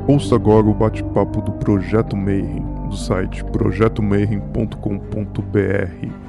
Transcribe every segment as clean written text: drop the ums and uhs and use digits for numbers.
Ouça agora o bate-papo do Projeto Mayhem, do site projetomayhem.com.br.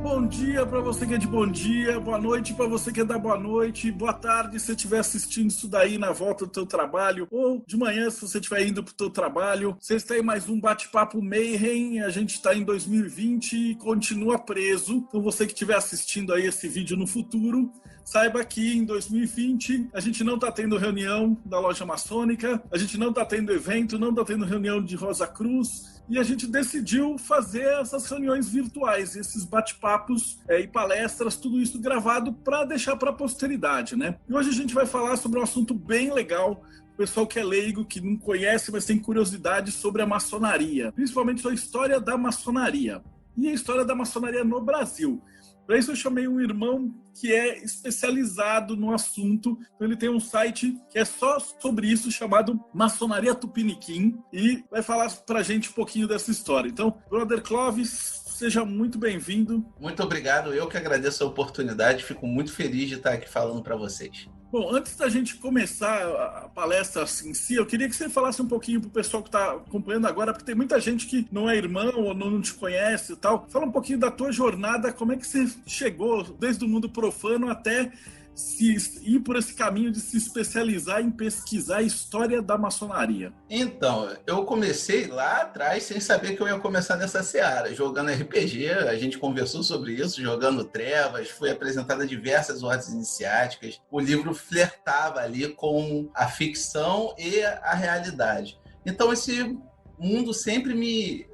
Bom dia para você que é de bom dia, boa noite para você que é da boa noite, boa tarde se você estiver assistindo isso daí na volta do teu trabalho, ou de manhã se você estiver indo para o teu trabalho. Vocês têm mais um bate-papo Mayhem, a gente está em 2020 e continua preso. Então você que estiver assistindo aí esse vídeo no futuro, saiba que em 2020 a gente não está tendo reunião da loja maçônica, a gente não está tendo evento, não está tendo reunião de Rosa Cruz, e a gente decidiu fazer essas reuniões virtuais, esses bate-papos e palestras, tudo isso gravado para deixar para a posteridade, né? E hoje a gente vai falar sobre um assunto bem legal, o pessoal que é leigo, que não conhece, mas tem curiosidade sobre a maçonaria, principalmente sobre a história da maçonaria e a história da maçonaria no Brasil. Para isso eu chamei um irmão que é especializado no assunto. Então ele tem um site que é só sobre isso, chamado Maçonaria Tupiniquim, e vai falar para a gente um pouquinho dessa história. Então, Brother Clovis, seja muito bem-vindo. Muito obrigado, eu que agradeço a oportunidade, fico muito feliz de estar aqui falando para vocês. Bom, antes da gente começar a palestra em si, eu queria que você falasse um pouquinho pro pessoal que está acompanhando agora, porque tem muita gente que não é irmão ou não te conhece e tal. Fala um pouquinho da tua jornada, como é que você chegou desde o mundo profano até ir por esse caminho de se especializar em pesquisar a história da maçonaria. Então, eu comecei lá atrás sem saber que eu ia começar nessa seara, jogando RPG, a gente conversou sobre isso, jogando Trevas, foi apresentada diversas ordens iniciáticas, o livro flertava ali com a ficção e a realidade. Então esse mundo sempre me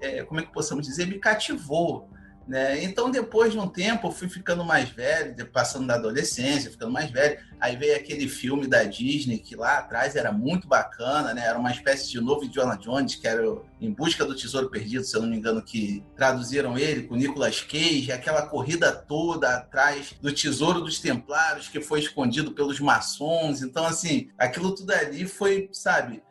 cativou. Né? Então, depois de um tempo, eu fui ficando mais velho, passando da adolescência, ficando mais velho. Aí veio aquele filme da Disney, que lá atrás era muito bacana, né? Era uma espécie de novo Indiana Jones, que era Em Busca do Tesouro Perdido, se eu não me engano, que traduziram ele com Nicolas Cage, aquela corrida toda atrás do Tesouro dos Templários, que foi escondido pelos maçons. Então, assim, aquilo tudo ali foi, sabe...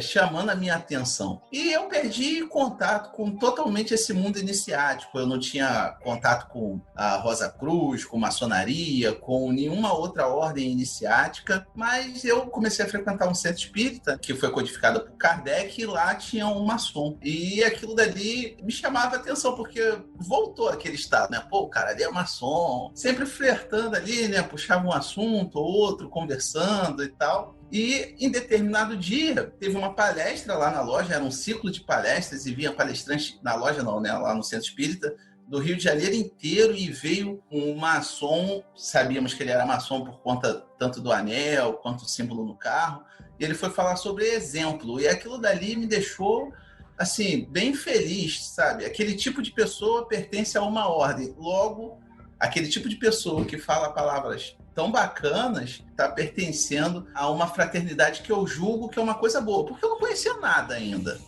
chamando a minha atenção. E eu perdi contato com totalmente esse mundo iniciático. Eu não tinha contato com a Rosa Cruz, com maçonaria, com nenhuma outra ordem iniciática, mas eu comecei a frequentar um centro espírita, que foi codificado por Kardec, e lá tinha um maçom. E aquilo dali me chamava a atenção, porque voltou aquele estado, né? Pô, o cara ali é maçom, sempre flertando ali, né? Puxava um assunto ou outro, conversando e tal. E em determinado dia teve uma palestra lá na loja, era um ciclo de palestras, e vinha palestrante na loja não, né, lá no Centro Espírita, do Rio de Janeiro inteiro, e veio um maçom, sabíamos que ele era maçom por conta tanto do anel quanto do símbolo no carro, e ele foi falar sobre exemplo, e aquilo dali me deixou assim, bem feliz, sabe? Aquele tipo de pessoa pertence a uma ordem, logo, aquele tipo de pessoa que fala palavras tão bacanas, está pertencendo a uma fraternidade que eu julgo que é uma coisa boa, porque eu não conhecia nada ainda.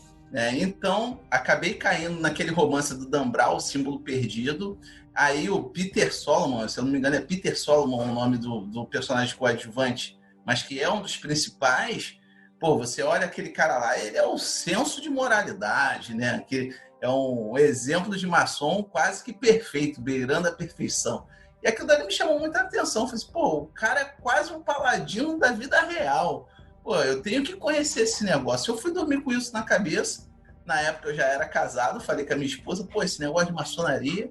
Então, acabei caindo naquele romance do Dan Brown, O Símbolo Perdido. Aí o Peter Solomon, se eu não me engano é Peter Solomon o nome do personagem coadjuvante, mas que é um dos principais. Pô, você olha aquele cara lá, ele é o senso de moralidade, né? Que é um exemplo de maçom quase que perfeito, beirando a perfeição. E aquilo dali me chamou muita atenção. Eu falei assim, pô, o cara é quase um paladino da vida real. Pô, eu tenho que conhecer esse negócio. Eu fui dormir com isso na cabeça. Na época eu já era casado, falei com a minha esposa, pô, esse negócio de maçonaria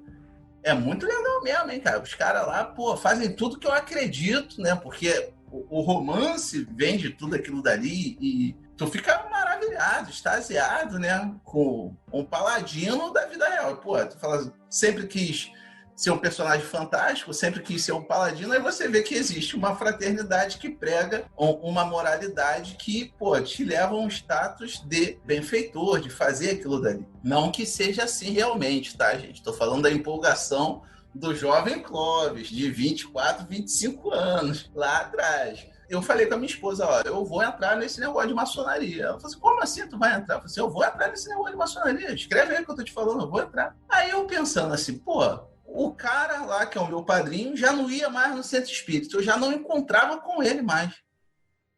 é muito legal mesmo, hein, cara? Os caras lá, pô, fazem tudo que eu acredito, né? Porque o romance vem de tudo aquilo dali e tu fica maravilhado, extasiado, né? Com um paladino da vida real. Pô, tu fala, sempre quis ser um personagem fantástico, sempre quis ser um paladino, aí você vê que existe uma fraternidade que prega uma moralidade que, pô, te leva a um status de benfeitor, de fazer aquilo dali. Não que seja assim realmente, tá, gente? Tô falando da empolgação do jovem Clovis, de 24, 25 anos, lá atrás. Eu falei com a minha esposa, ó, eu vou entrar nesse negócio de maçonaria. Ela falou assim, como assim tu vai entrar? Eu falei assim, eu vou entrar nesse negócio de maçonaria, escreve aí o que eu tô te falando, eu vou entrar. Aí eu pensando assim, pô, o cara lá, que é o meu padrinho, já não ia mais no centro espírita, eu já não encontrava com ele mais.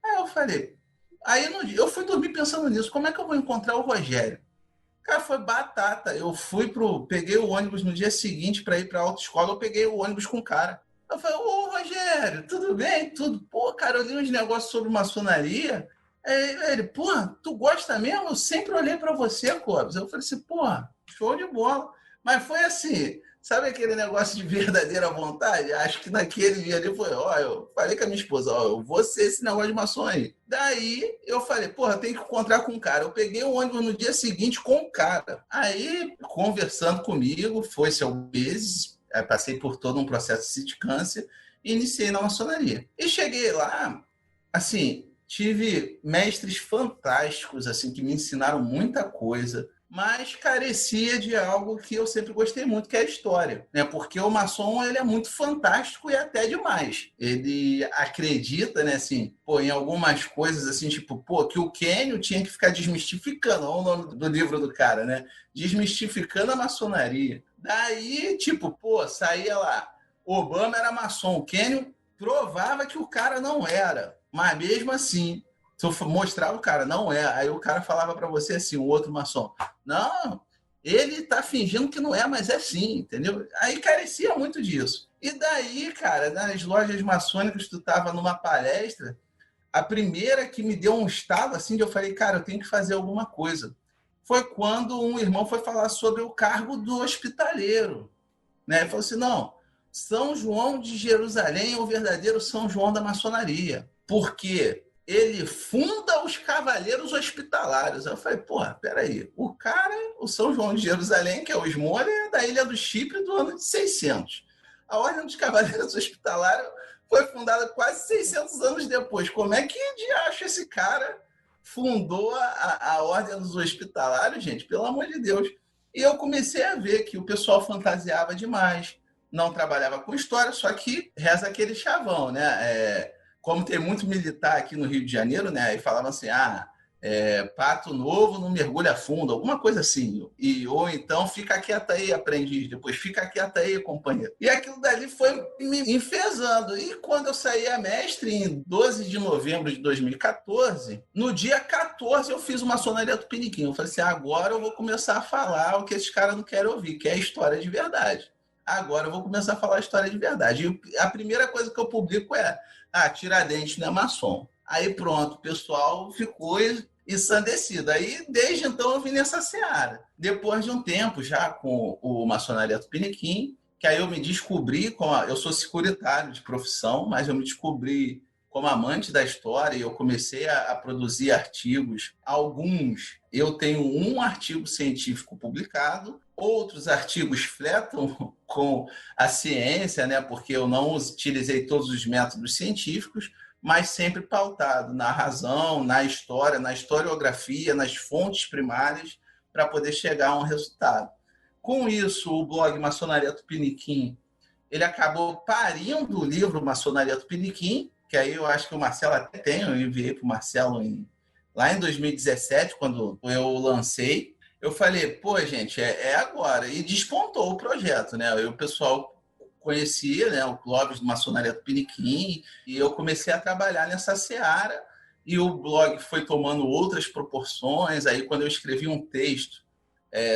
Aí eu falei, Aí eu fui dormir pensando nisso, como é que eu vou encontrar o Rogério? Cara, foi batata. Peguei o ônibus no dia seguinte para ir para a autoescola, eu peguei o ônibus com o cara. Eu falei, ô Rogério, tudo bem? Tudo. Pô, cara, eu li uns negócios sobre maçonaria. Aí ele, pô, tu gosta mesmo? Eu sempre olhei para você, Clóvis. Eu falei assim, pô, show de bola. Mas foi assim, sabe aquele negócio de verdadeira vontade? Acho que naquele dia ali foi, ó, eu falei com a minha esposa, ó, eu vou ser esse negócio de maçom aí. Daí eu falei, porra, tem que encontrar com o cara. Eu peguei o ônibus no dia seguinte com o cara. Aí, conversando comigo, foi-se alguns meses, passei por todo um processo de sindicância e iniciei na maçonaria. E cheguei lá, assim, tive mestres fantásticos, assim, que me ensinaram muita coisa, mas carecia de algo que eu sempre gostei muito, que é a história, né? Porque o maçom, ele é muito fantástico e até demais. Ele acredita, né, assim, pô, em algumas coisas, assim, tipo, pô, que o Quênio tinha que ficar desmistificando, olha o nome do livro do cara, né? Desmistificando a maçonaria. Daí, tipo, pô, saía lá, Obama era maçom, o Quênio provava que o cara não era, mas mesmo assim, se eu mostrava o cara, não é. Aí o cara falava para você assim, o outro maçom, não, ele tá fingindo que não é, mas é sim, entendeu? Aí carecia muito disso. E daí, cara, nas lojas maçônicas, tu tava numa palestra, a primeira que me deu um estalo assim, eu falei, cara, eu tenho que fazer alguma coisa. Foi quando um irmão foi falar sobre o cargo do hospitaleiro, né? Ele falou assim, não, São João de Jerusalém é o verdadeiro São João da maçonaria. Por quê? Ele funda os cavaleiros hospitalários. Eu falei, porra, peraí. O cara, o São João de Jerusalém, que é o Esmola, é da Ilha do Chipre do ano de 600. A Ordem dos Cavaleiros Hospitalários foi fundada quase 600 anos depois. Como é que de acho esse cara fundou a Ordem dos Hospitalários, gente? Pelo amor de Deus. E eu comecei a ver que o pessoal fantasiava demais, não trabalhava com história, só que reza aquele chavão, né? Como tem muito militar aqui no Rio de Janeiro, né? Aí falavam assim, pato novo não mergulha fundo, alguma coisa assim. Ou então, fica quieta aí, aprendiz. Depois, fica quieta aí, companheiro. E aquilo dali foi me enfesando. E quando eu saí a mestre, em 12 de novembro de 2014, no dia 14 eu fiz uma maçonaria Tupiniquim. Eu falei assim, agora eu vou começar a falar o que esses caras não querem ouvir, que é a história de verdade. Agora eu vou começar a falar a história de verdade. E a primeira coisa que eu publico é Tiradentes não é maçom. Aí pronto, o pessoal ficou ensandecido. Aí desde então eu vim nessa seara. Depois de um tempo já com o Maçonaria Tupiniquim, que aí eu me descobri, eu sou securitário de profissão, mas eu me descobri como amante da história e eu comecei a produzir artigos. Alguns eu tenho um artigo científico publicado, outros artigos fletam com a ciência, né? Porque eu não utilizei todos os métodos científicos, mas sempre pautado na razão, na história, na historiografia, nas fontes primárias, para poder chegar a um resultado. Com isso, o blog Maçonaria Tupiniquim, ele acabou parindo o livro Maçonaria Tupiniquim, que aí eu acho que o Marcelo até tem, eu enviei para o Marcelo lá em 2017, quando eu lancei. Eu falei, pô, gente, é agora. E despontou o projeto, né? Aí o pessoal conhecia, né, o Clóvis do Maçonaria Tupiniquim, e eu comecei a trabalhar nessa seara, e o blog foi tomando outras proporções. Aí, quando eu escrevi um texto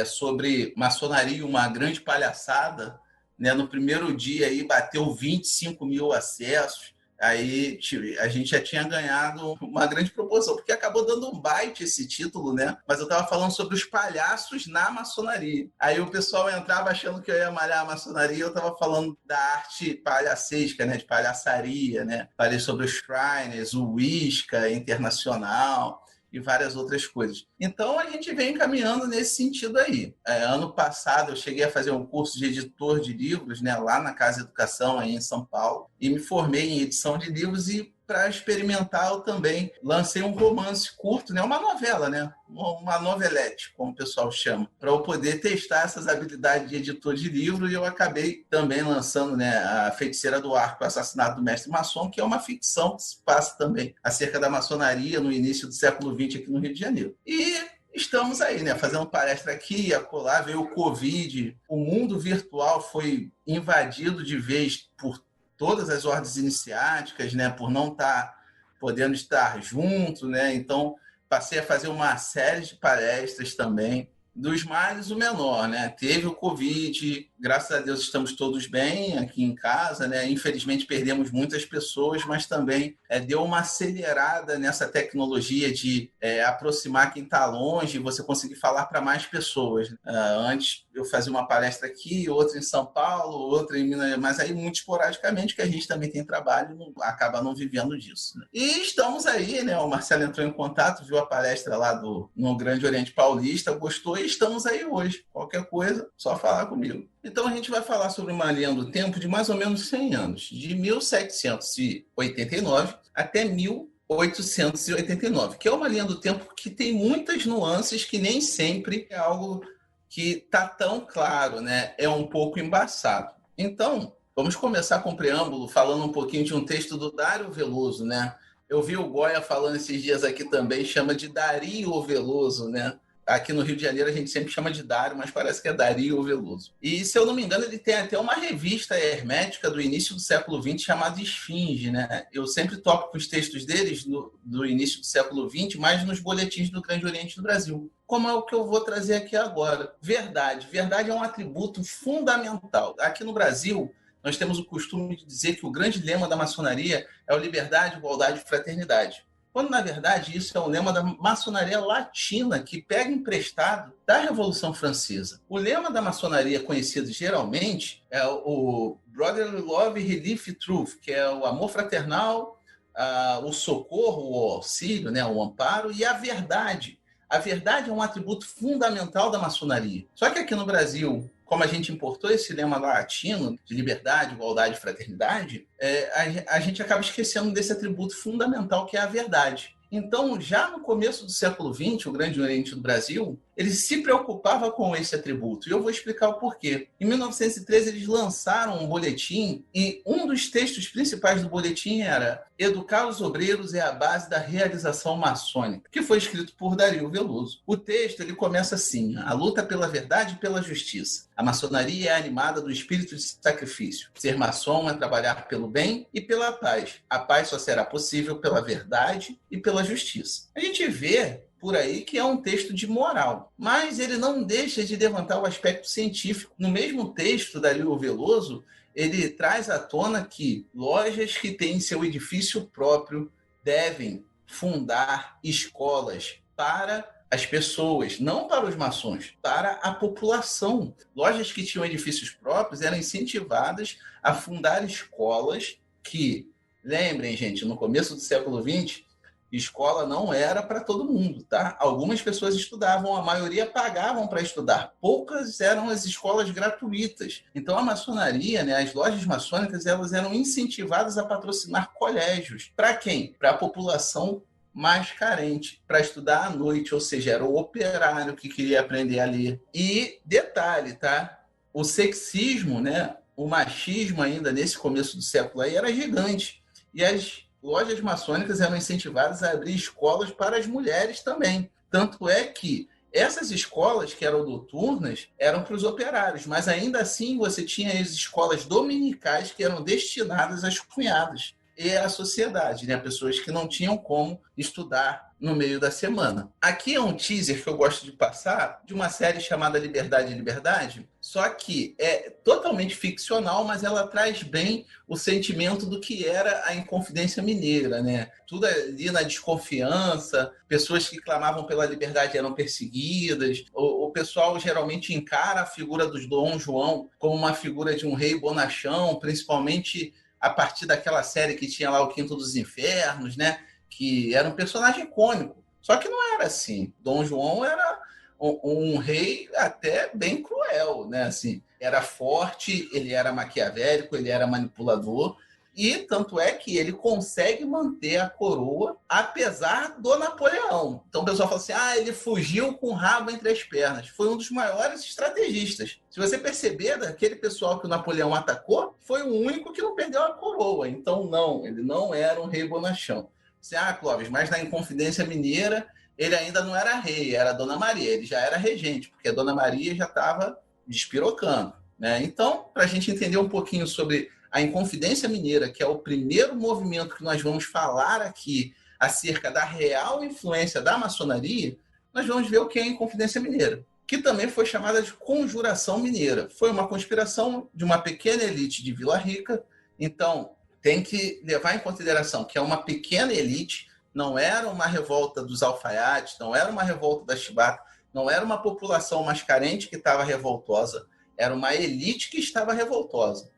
sobre maçonaria, uma grande palhaçada, né, no primeiro dia aí bateu 25 mil acessos. Aí a gente já tinha ganhado uma grande proporção, porque acabou dando um byte esse título, né? Mas eu estava falando sobre os palhaços na maçonaria. Aí o pessoal entrava achando que eu ia malhar a maçonaria, eu estava falando da arte palhacesca, né? De palhaçaria, né? Falei sobre os Shriners, o Wicca Internacional e várias outras coisas. Então, a gente vem caminhando nesse sentido aí. Ano passado, eu cheguei a fazer um curso de editor de livros, né, lá na Casa Educação, aí em São Paulo, e me formei em edição de livros e, para experimentar, eu também lancei um romance curto, né, uma novela, né, uma novelete, como o pessoal chama, para eu poder testar essas habilidades de editor de livro, e eu acabei também lançando, né, A Feiticeira do Arco, o Assassinato do Mestre Maçom, que é uma ficção que se passa também acerca da maçonaria no início do século XX aqui no Rio de Janeiro. E estamos aí, né, fazendo palestra aqui e acolá, veio o Covid, o mundo virtual foi invadido de vez por todas as ordens iniciáticas, né, por podendo estar junto, né? Então, passei a fazer uma série de palestras também. Dos males, o menor, né? Teve o Covid, graças a Deus estamos todos bem aqui em casa, né? Infelizmente perdemos muitas pessoas, mas também deu uma acelerada nessa tecnologia de aproximar quem está longe e você conseguir falar para mais pessoas. Antes eu fazia uma palestra aqui, outra em São Paulo, outra em Minas, mas aí muito esporadicamente, que a gente também tem trabalho e acaba não vivendo disso, né? E estamos aí, né? O Marcelo entrou em contato, viu a palestra lá no Grande Oriente Paulista, gostou e estamos aí hoje. Qualquer coisa, só falar comigo. Então a gente vai falar sobre uma linha do tempo de mais ou menos 100 anos, de 1789 até 1889, que é uma linha do tempo que tem muitas nuances que nem sempre é algo que está tão claro, né? É um pouco embaçado. Então, vamos começar com o preâmbulo, falando um pouquinho de um texto do Dário Veloso, né? Eu vi o Goya falando esses dias aqui também, chama de Dario Veloso, né? Aqui no Rio de Janeiro a gente sempre chama de Dário, mas parece que é Dario Veloso. E, se eu não me engano, ele tem até uma revista hermética do início do século XX chamada Esfinge, né? Eu sempre topo com os textos deles do início do século XX, mas nos boletins do Grande Oriente do Brasil. Como é o que eu vou trazer aqui agora. Verdade. Verdade é um atributo fundamental. Aqui no Brasil, nós temos o costume de dizer que o grande lema da maçonaria é o liberdade, igualdade e fraternidade. Quando, na verdade, isso é um lema da maçonaria latina, que pega emprestado da Revolução Francesa. O lema da maçonaria conhecido geralmente é o Brotherly Love, Relief, Truth, que é o amor fraternal, o socorro, o auxílio, né, o amparo e a verdade. A verdade é um atributo fundamental da maçonaria. Só que aqui no Brasil, como a gente importou esse lema latino de liberdade, igualdade e fraternidade, a gente acaba esquecendo desse atributo fundamental que é a verdade. Então, já no começo do século XX, o Grande Oriente do Brasil, ele se preocupava com esse atributo. E eu vou explicar o porquê. Em 1913, eles lançaram um boletim e um dos textos principais do boletim era Educar os obreiros é a base da realização maçônica, que foi escrito por Dario Veloso. O texto ele começa assim: a luta pela verdade e pela justiça. A maçonaria é animada do espírito de sacrifício. Ser maçom é trabalhar pelo bem e pela paz. A paz só será possível pela verdade e pela justiça. A gente vê por aí que é um texto de moral, mas ele não deixa de levantar o aspecto científico. No mesmo texto, Dario Veloso, ele traz à tona que lojas que têm seu edifício próprio devem fundar escolas para as pessoas, não para os maçons, para a população. Lojas que tinham edifícios próprios eram incentivadas a fundar escolas que, lembrem, gente, no começo do século XX, escola não era para todo mundo, tá? Algumas pessoas estudavam, a maioria pagavam para estudar. Poucas eram as escolas gratuitas. Então, a maçonaria, né, as lojas maçônicas, elas eram incentivadas a patrocinar colégios. Para quem? Para a população mais carente, para estudar à noite, ou seja, era o operário que queria aprender a ler. E, detalhe, tá? O sexismo, né, o machismo ainda nesse começo do século aí era gigante. E as lojas maçônicas eram incentivadas a abrir escolas para as mulheres também. Tanto é que essas escolas, que eram noturnas, eram para os operários, mas ainda assim você tinha as escolas dominicais que eram destinadas às cunhadas e à sociedade, né? Pessoas que não tinham como estudar no meio da semana. Aqui é um teaser que eu gosto de passar de uma série chamada Liberdade e Liberdade, só que é totalmente ficcional, mas ela traz bem o sentimento do que era a Inconfidência Mineira, né? Tudo ali na desconfiança, pessoas que clamavam pela liberdade eram perseguidas, o pessoal geralmente encara a figura do Dom João como uma figura de um rei bonachão, principalmente a partir daquela série que tinha lá o Quinto dos Infernos, né? Que era um personagem icônico. Só que não era assim. Dom João era um rei até bem cruel, né? Assim, era forte, ele era maquiavélico, ele era manipulador, e tanto é que ele consegue manter a coroa apesar do Napoleão. Então o pessoal fala assim, ele fugiu com o rabo entre as pernas. Foi um dos maiores estrategistas. Se você perceber, daquele pessoal que o Napoleão atacou, foi o único que não perdeu a coroa. Então não, ele não era um rei bonachão. Clóvis, mas na Inconfidência Mineira ele ainda não era rei, era Dona Maria, ele já era regente, porque a Dona Maria já estava despirocando, né? Então, para a gente entender um pouquinho sobre a Inconfidência Mineira, que é o primeiro movimento que nós vamos falar aqui acerca da real influência da maçonaria, nós vamos ver o que é a Inconfidência Mineira, que também foi chamada de Conjuração Mineira. Foi uma conspiração de uma pequena elite de Vila Rica. Então, tem que levar em consideração que é uma pequena elite, não era uma revolta dos alfaiates, não era uma revolta da chibata, não era uma população mais carente que estava revoltosa, era uma elite que estava revoltosa.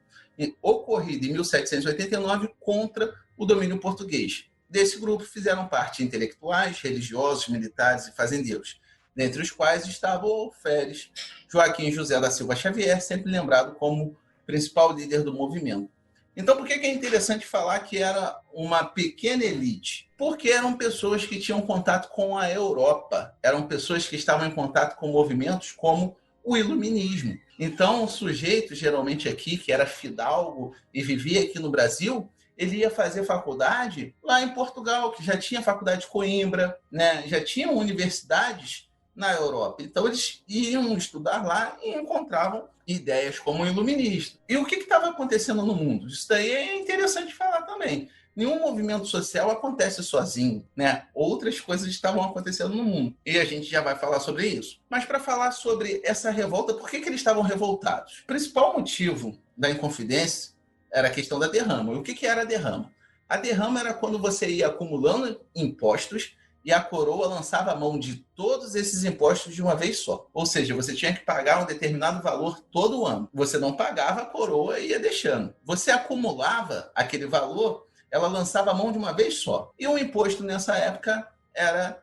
Ocorrida em 1789 contra o domínio português. Desse grupo fizeram parte intelectuais, religiosos, militares e fazendeiros, dentre os quais estava o alferes Joaquim José da Silva Xavier, sempre lembrado como principal líder do movimento. Então, por que é interessante falar que era uma pequena elite? Porque eram pessoas que tinham contato com a Europa, eram pessoas que estavam em contato com movimentos como o iluminismo. Então, o sujeito, geralmente aqui, que era fidalgo e vivia aqui no Brasil, ele ia fazer faculdade lá em Portugal, que já tinha faculdade de Coimbra, né? Já tinham universidades na Europa. Então, eles iam estudar lá e encontravam ideias como o iluminista. E o que estava acontecendo no mundo? Isso daí é interessante falar também. Nenhum movimento social acontece sozinho, né? Outras coisas estavam acontecendo no mundo. E a gente já vai falar sobre isso. Mas para falar sobre essa revolta, por que eles estavam revoltados? O principal motivo da Inconfidência era a questão da derrama. E o que era a derrama? A derrama era quando você ia acumulando impostos e a coroa lançava a mão de todos esses impostos de uma vez só. Ou seja, você tinha que pagar um determinado valor todo ano. Você não pagava, a coroa ia deixando. Você acumulava aquele valor, ela lançava a mão de uma vez só. E o imposto nessa época era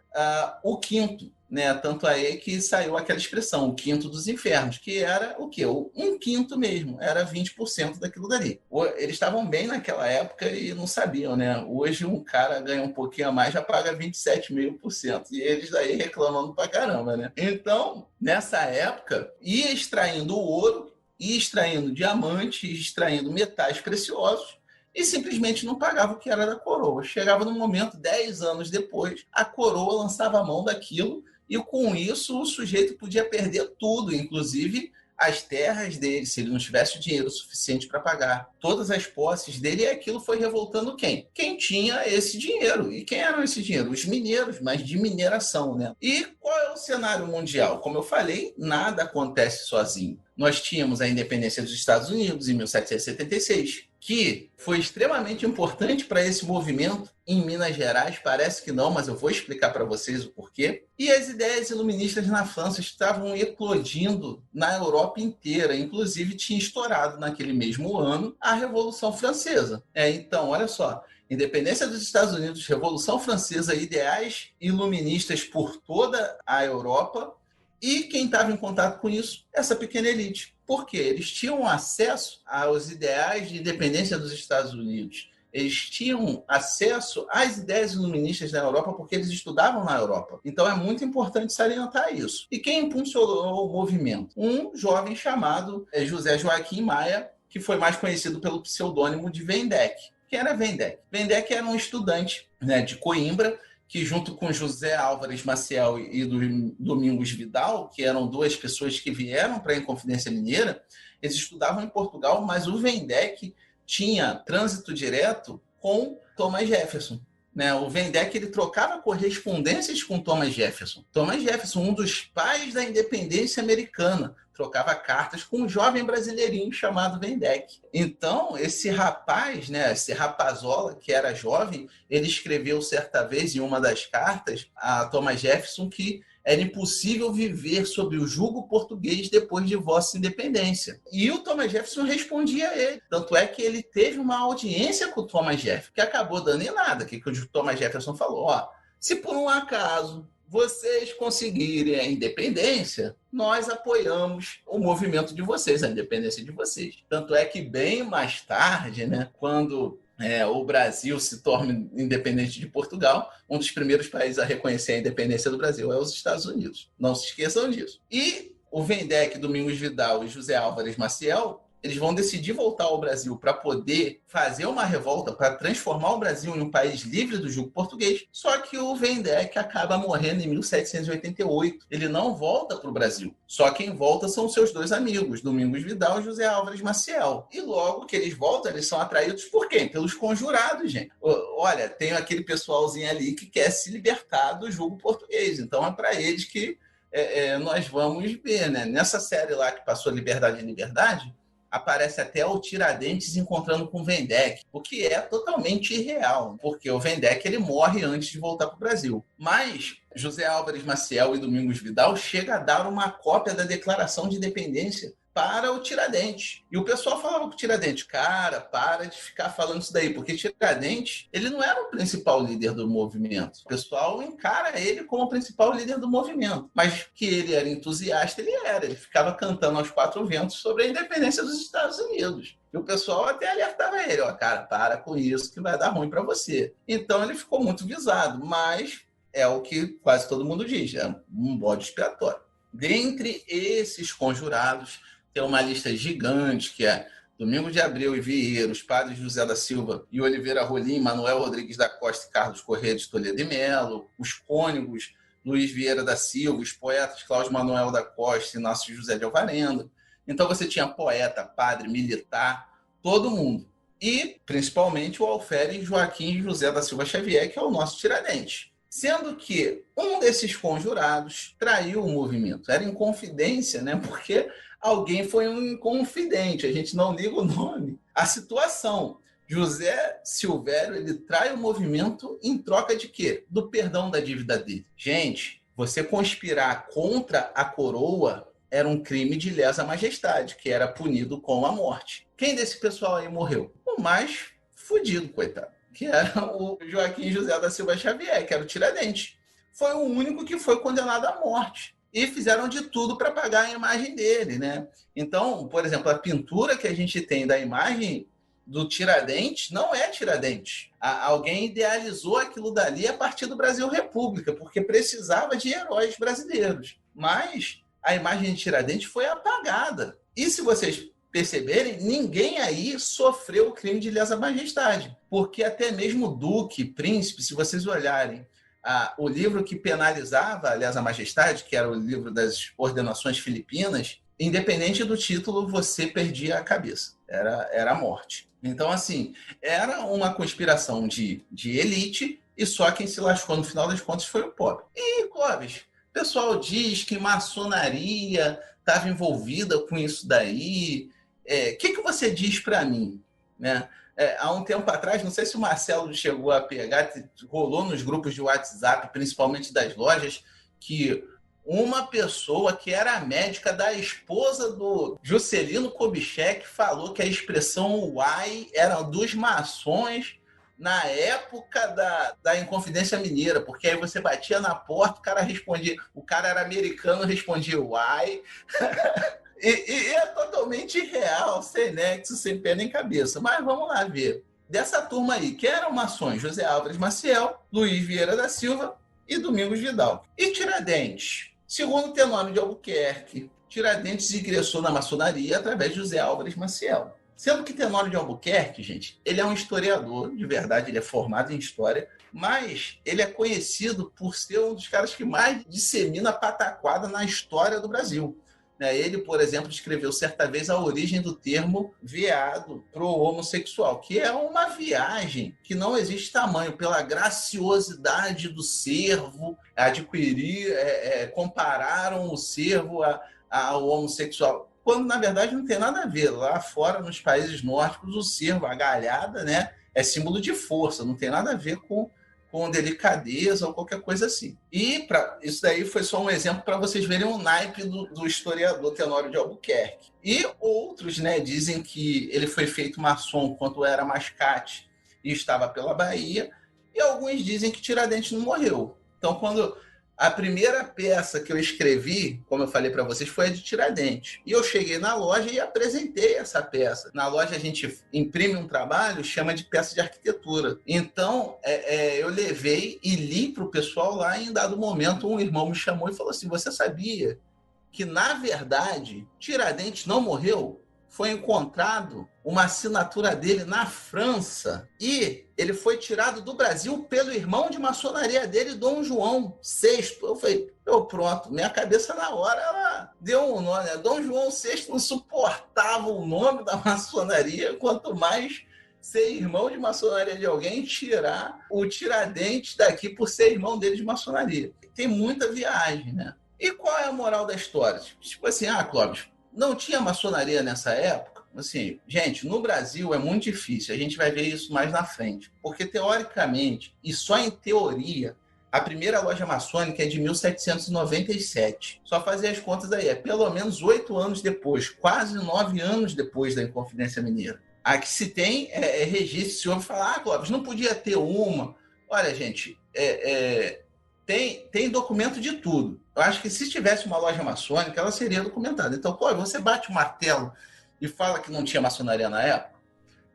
o quinto, né? Tanto aí que saiu aquela expressão, o quinto dos infernos, que era o quê? Um quinto mesmo, era 20% daquilo dali. Eles estavam bem naquela época e não sabiam, né? Hoje um cara ganha um pouquinho a mais, já paga 27,5%. E eles daí reclamando pra caramba, né? Então, nessa época, ia extraindo o ouro, ia extraindo diamante, ia extraindo metais preciosos, e simplesmente não pagava o que era da coroa. Chegava no momento, 10 anos depois, a coroa lançava a mão daquilo e com isso o sujeito podia perder tudo, inclusive as terras dele, se ele não tivesse o dinheiro suficiente para pagar todas as posses dele, e aquilo foi revoltando quem? Quem tinha esse dinheiro. E quem eram esse dinheiro? Os mineiros, mas de mineração, né? E qual é o cenário mundial? Como eu falei, nada acontece sozinho. Nós tínhamos a independência dos Estados Unidos em 1776, que foi extremamente importante para esse movimento em Minas Gerais. Parece que não, mas eu vou explicar para vocês o porquê. E as ideias iluministas na França estavam eclodindo na Europa inteira. Inclusive, tinha estourado naquele mesmo ano a Revolução Francesa. Então, olha só. Independência dos Estados Unidos, Revolução Francesa, ideais iluministas por toda a Europa. E quem estava em contato com isso? Essa pequena elite. Por quê? Eles tinham acesso aos ideais de independência dos Estados Unidos. Eles tinham acesso às ideias iluministas na Europa porque eles estudavam na Europa. Então é muito importante salientar isso. E quem impulsionou o movimento? Um jovem chamado José Joaquim Maia, que foi mais conhecido pelo pseudônimo de Vendeck. Quem era Vendeck? Vendeck era um estudante, né, de Coimbra, que junto com José Álvares Maciel e Domingos Vidal, que eram duas pessoas que vieram para a Inconfidência Mineira, eles estudavam em Portugal, mas o Vendeck tinha trânsito direto com Thomas Jefferson. Né? O Vendeck ele trocava correspondências com Thomas Jefferson. Thomas Jefferson, um dos pais da independência americana, trocava cartas com um jovem brasileirinho chamado Vendeck. Então, esse rapaz, né, esse rapazola que era jovem, ele escreveu certa vez em uma das cartas a Thomas Jefferson que era impossível viver sob o jugo português depois de vossa independência. E o Thomas Jefferson respondia a ele. Tanto é que ele teve uma audiência com o Thomas Jefferson, que acabou dando em nada. Que o Thomas Jefferson falou, se por um acaso vocês conseguirem a independência, nós apoiamos o movimento de vocês, a independência de vocês. Tanto é que bem mais tarde, né, quando o Brasil se torna independente de Portugal, um dos primeiros países a reconhecer a independência do Brasil é os Estados Unidos. Não se esqueçam disso. E o Vendeck, Domingos Vidal e José Álvares Maciel eles vão decidir voltar ao Brasil para poder fazer uma revolta, para transformar o Brasil em um país livre do jugo português. Só que o Vendeque acaba morrendo em 1788. Ele não volta para o Brasil. Só quem volta são seus dois amigos, Domingos Vidal e José Álvares Maciel. E logo que eles voltam, eles são atraídos por quem? Pelos conjurados, gente. Olha, tem aquele pessoalzinho ali que quer se libertar do jugo português. Então é para eles que nós vamos ver, né? Nessa série lá que passou Liberdade em Liberdade, aparece até o Tiradentes encontrando com o Vendeque, o que é totalmente irreal, porque o Vendeque ele morre antes de voltar para o Brasil. Mas José Álvares Maciel e Domingos Vidal chegam a dar uma cópia da Declaração de Independência para o Tiradentes. E o pessoal falava com o Tiradentes, cara, para de ficar falando isso daí, porque Tiradentes, ele não era o principal líder do movimento. O pessoal encara ele como o principal líder do movimento. Mas que ele era entusiasta, ele era. Ele ficava cantando aos quatro ventos sobre a independência dos Estados Unidos. E o pessoal até alertava ele, ó, cara, para com isso que vai dar ruim para você. Então ele ficou muito visado, mas é o que quase todo mundo diz, é um bode expiatório. Dentre esses conjurados, tem uma lista gigante, que é Domingos de Abreu e Vieira, os padres José da Silva e Oliveira Rolim, Manuel Rodrigues da Costa e Carlos Corrêa de Toledo e Melo, os cônegos Luiz Vieira da Silva, os poetas Cláudio Manuel da Costa e Inácio José de Alvarenga. Então você tinha poeta, padre, militar, todo mundo. E, principalmente, o alferes Joaquim José da Silva Xavier, que é o nosso Tiradentes. Sendo que um desses conjurados traiu o movimento. Era inconfidência, né? Porque alguém foi um inconfidente, a gente não liga o nome. A situação, José Silvério, ele trai o movimento em troca de quê? Do perdão da dívida dele. Gente, você conspirar contra a coroa era um crime de lesa majestade, que era punido com a morte. Quem desse pessoal aí morreu? O mais fudido, coitado, que era o Joaquim José da Silva Xavier, que era o Tiradentes. Foi o único que foi condenado à morte. E fizeram de tudo para apagar a imagem dele, né? Então, por exemplo, a pintura que a gente tem da imagem do Tiradentes não é Tiradentes. Alguém idealizou aquilo dali a partir do Brasil República, porque precisava de heróis brasileiros. Mas a imagem de Tiradentes foi apagada. E se vocês perceberem, ninguém aí sofreu o crime de lesa majestade, porque até mesmo duque, príncipe, se vocês olharem o livro que penalizava a lesa majestade, que era o livro das ordenações filipinas, independente do título, você perdia a cabeça. Era a morte. Então, assim, era uma conspiração de elite e só quem se lascou no final das contas foi o pobre. E, Clóvis, o pessoal diz que maçonaria estava envolvida com isso daí. O que você diz para mim, né? Há um tempo atrás, não sei se o Marcelo chegou a pegar, rolou nos grupos de WhatsApp, principalmente das lojas, que uma pessoa que era a médica da esposa do Juscelino Kubitschek falou que a expressão uai era dos maçons na época da Inconfidência Mineira, porque aí você batia na porta, o cara respondia, o cara era americano, respondia uai. E é totalmente irreal, sem nexo, sem pé nem cabeça. Mas vamos lá ver. Dessa turma aí, que eram maçons, José Álvares Maciel, Luiz Vieira da Silva e Domingos Vidal. E Tiradentes? Segundo Tenório de Albuquerque, Tiradentes ingressou na maçonaria através de José Álvares Maciel. Sendo que Tenório de Albuquerque, gente, ele é um historiador, de verdade, ele é formado em história, mas ele é conhecido por ser um dos caras que mais dissemina pataquada na história do Brasil. Ele, por exemplo, escreveu certa vez a origem do termo veado para o homossexual, que é uma viagem que não existe tamanho, pela graciosidade do cervo, compararam o cervo ao homossexual, quando na verdade não tem nada a ver. Lá fora, nos países nórdicos, o cervo, a galhada, né, é símbolo de força, não tem nada a ver com delicadeza ou qualquer coisa assim. E isso daí foi só um exemplo para vocês verem o naipe do historiador Tenório de Albuquerque. E outros, né, dizem que ele foi feito maçom quando era mascate e estava pela Bahia, e alguns dizem que Tiradentes não morreu. Então, quando a primeira peça que eu escrevi, como eu falei para vocês, foi a de Tiradentes. E eu cheguei na loja e apresentei essa peça. Na loja a gente imprime um trabalho, chama de peça de arquitetura. Então, eu levei e li para o pessoal lá, e em dado momento um irmão me chamou e falou assim, você sabia que, na verdade, Tiradentes não morreu? foi encontrado uma assinatura dele na França e ele foi tirado do Brasil pelo irmão de maçonaria dele, Dom João VI. Eu falei, pronto, minha cabeça na hora ela deu um nome, né? Dom João VI não suportava o nome da maçonaria, quanto mais ser irmão de maçonaria de alguém, tirar o Tiradentes daqui por ser irmão dele de maçonaria. Tem muita viagem, né? E qual é a moral da história? Tipo assim, Clóvis, não tinha maçonaria nessa época? Assim, gente, no Brasil é muito difícil, a gente vai ver isso mais na frente, porque teoricamente, e só em teoria, a primeira loja maçônica é de 1797. Só fazer as contas aí, é pelo menos 8 anos depois, quase 9 anos depois da Inconfidência Mineira. A que se tem é registro, se ouve falar, Clóvis, não podia ter uma. Olha, gente, tem documento de tudo. Eu acho que se tivesse uma loja maçônica, ela seria documentada. Então, você bate o martelo e fala que não tinha maçonaria na época?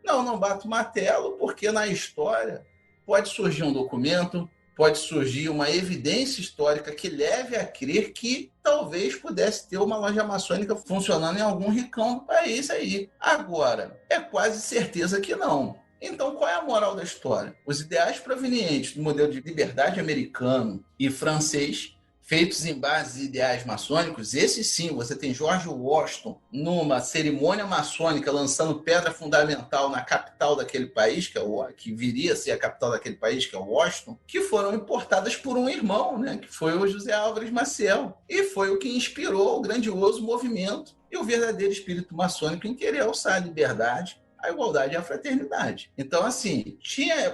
Não bato o martelo, porque na história pode surgir um documento, pode surgir uma evidência histórica que leve a crer que talvez pudesse ter uma loja maçônica funcionando em algum rincão do país aí. Agora, é quase certeza que não. Então, qual é a moral da história? Os ideais provenientes do modelo de liberdade americano e francês, feitos em base de ideais maçônicos, esses sim, você tem George Washington numa cerimônia maçônica lançando pedra fundamental na capital daquele país, que viria a ser a capital daquele país, que é Washington, que foram importadas por um irmão, né, que foi o José Álvares Maciel, e foi o que inspirou o grandioso movimento e o verdadeiro espírito maçônico em querer alçar a liberdade, a igualdade e a fraternidade. Então, assim,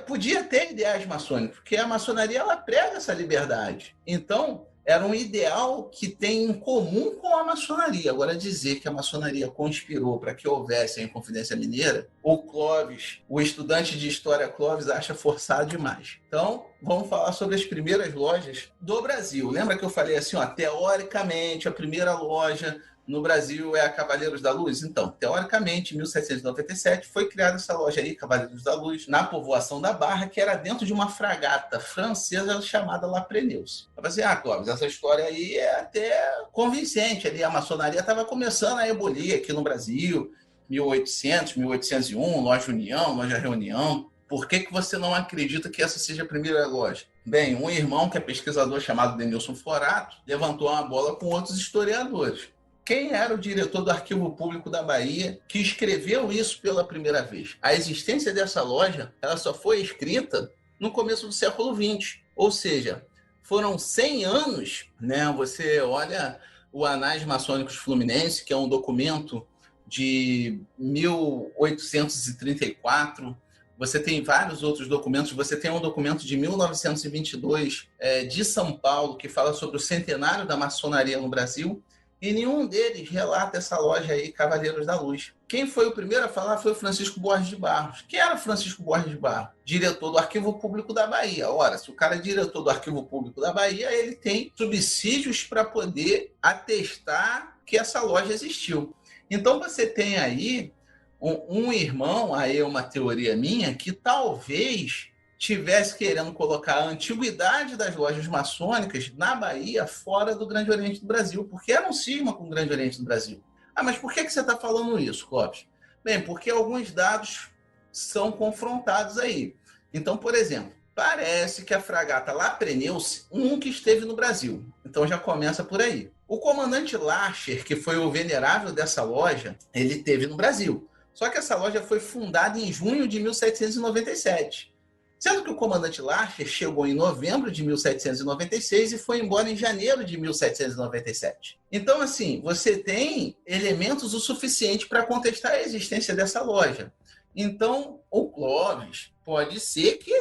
podia ter ideais maçônicos, porque a maçonaria ela prega essa liberdade. Então, era um ideal que tem em comum com a maçonaria. Agora, dizer que a maçonaria conspirou para que houvesse a Inconfidência Mineira, o estudante de história Clóvis acha forçado demais. Então, vamos falar sobre as primeiras lojas do Brasil. Lembra que eu falei assim, teoricamente, a primeira loja no Brasil é a Cavaleiros da Luz? Então, teoricamente, em 1797, foi criada essa loja aí, Cavaleiros da Luz, na povoação da Barra, que era dentro de uma fragata francesa chamada La Preneuse. Eu falei assim, Clóvis, essa história aí é até convincente. Ali a maçonaria estava começando a ebulir aqui no Brasil, 1800, 1801, Loja União, Loja Reunião. Por que você não acredita que essa seja a primeira loja? Bem, um irmão que é pesquisador chamado Denilson Forato levantou uma bola com outros historiadores. Quem era o diretor do Arquivo Público da Bahia que escreveu isso pela primeira vez? A existência dessa loja ela só foi escrita no começo do século XX. Ou seja, foram 100 anos, né? Você olha o Anais Maçônicos Fluminense, que é um documento de 1834. Você tem vários outros documentos. Você tem um documento de 1922 de São Paulo, que fala sobre o centenário da maçonaria no Brasil. E nenhum deles relata essa loja aí, Cavaleiros da Luz. Quem foi o primeiro a falar foi o Francisco Borges de Barros. Quem era o Francisco Borges de Barros? Diretor do Arquivo Público da Bahia. Ora, se o cara é diretor do Arquivo Público da Bahia, ele tem subsídios para poder atestar que essa loja existiu. Então, você tem aí um irmão, aí é uma teoria minha, que talvez tivesse querendo colocar a antiguidade das lojas maçônicas na Bahia fora do Grande Oriente do Brasil, porque era um cisma com o Grande Oriente do Brasil. Mas por que você está falando isso, Clóvis? Bem, porque alguns dados são confrontados aí. Então, por exemplo, parece que a fragata La Preneuse nunca esteve no Brasil. Então já começa por aí. O comandante Larcher, que foi o venerável dessa loja, ele esteve no Brasil. Só que essa loja foi fundada em junho de 1797. Sendo que o comandante Larcher chegou em novembro de 1796 e foi embora em janeiro de 1797. Então, assim, você tem elementos o suficiente para contestar a existência dessa loja. Então, o Clóvis pode ser que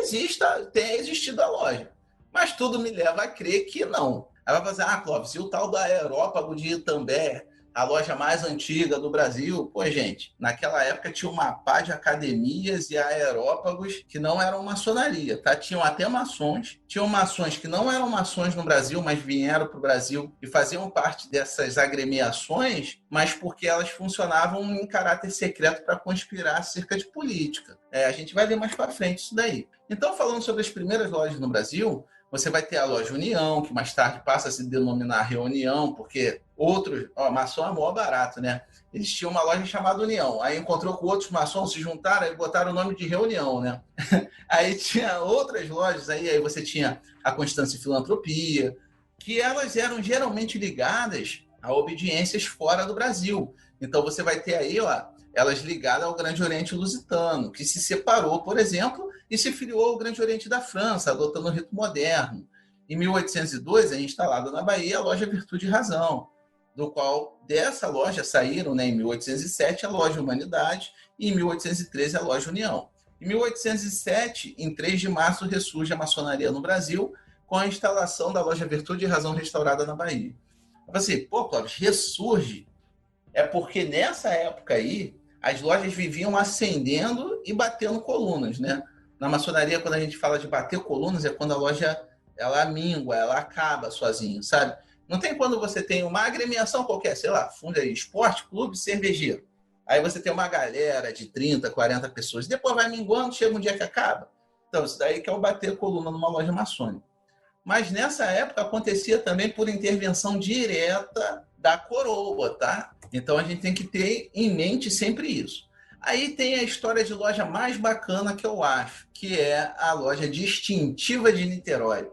tenha existido a loja, mas tudo me leva a crer que não. Aí vai fazer, Clóvis, e o tal da Aerópago de Itambé, a loja mais antiga do Brasil? Pô, gente, naquela época tinha uma pá de academias e aerópagos que não eram maçonaria, tá? Tinham até maçons, tinham maçons que não eram maçons no Brasil, mas vieram para o Brasil e faziam parte dessas agremiações, mas porque elas funcionavam em caráter secreto para conspirar acerca de política. A gente vai ver mais para frente isso daí. Então, falando sobre as primeiras lojas no Brasil, Você vai ter a loja União, que mais tarde passa a se denominar Reunião, porque outros... maçom é mó barato, né? Eles tinham uma loja chamada União. Aí encontrou com outros maçons, se juntaram e botaram o nome de Reunião, né? Aí tinha outras lojas, aí você tinha a Constância e Filantropia, que elas eram geralmente ligadas a obediências fora do Brasil. Então você vai ter aí, elas ligadas ao Grande Oriente Lusitano, que se separou, por exemplo, e se filiou ao Grande Oriente da França, adotando o rito moderno. Em 1802, é instalada na Bahia a loja Virtude e Razão, do qual dessa loja saíram, né, em 1807, a loja Humanidade e em 1813 a loja União. Em 1807, em 3 de março, ressurge a maçonaria no Brasil com a instalação da loja Virtude e Razão restaurada na Bahia. Eu falei assim, Clóvis, ressurge? É porque nessa época aí, as lojas viviam ascendendo e batendo colunas, né? Na maçonaria, quando a gente fala de bater colunas, é quando a loja ela mingua, ela acaba sozinha, sabe? Não tem quando você tem uma agremiação qualquer, sei lá, fundo aí, esporte, clube, cervejeiro. Aí você tem uma galera de 30, 40 pessoas. Depois vai minguando, chega um dia que acaba. Então, isso daí que é o bater coluna numa loja maçônica. Mas nessa época acontecia também por intervenção direta da coroa, tá? Então a gente tem que ter em mente sempre isso. Aí tem a história de loja mais bacana que eu acho, que é a loja distintiva de Niterói.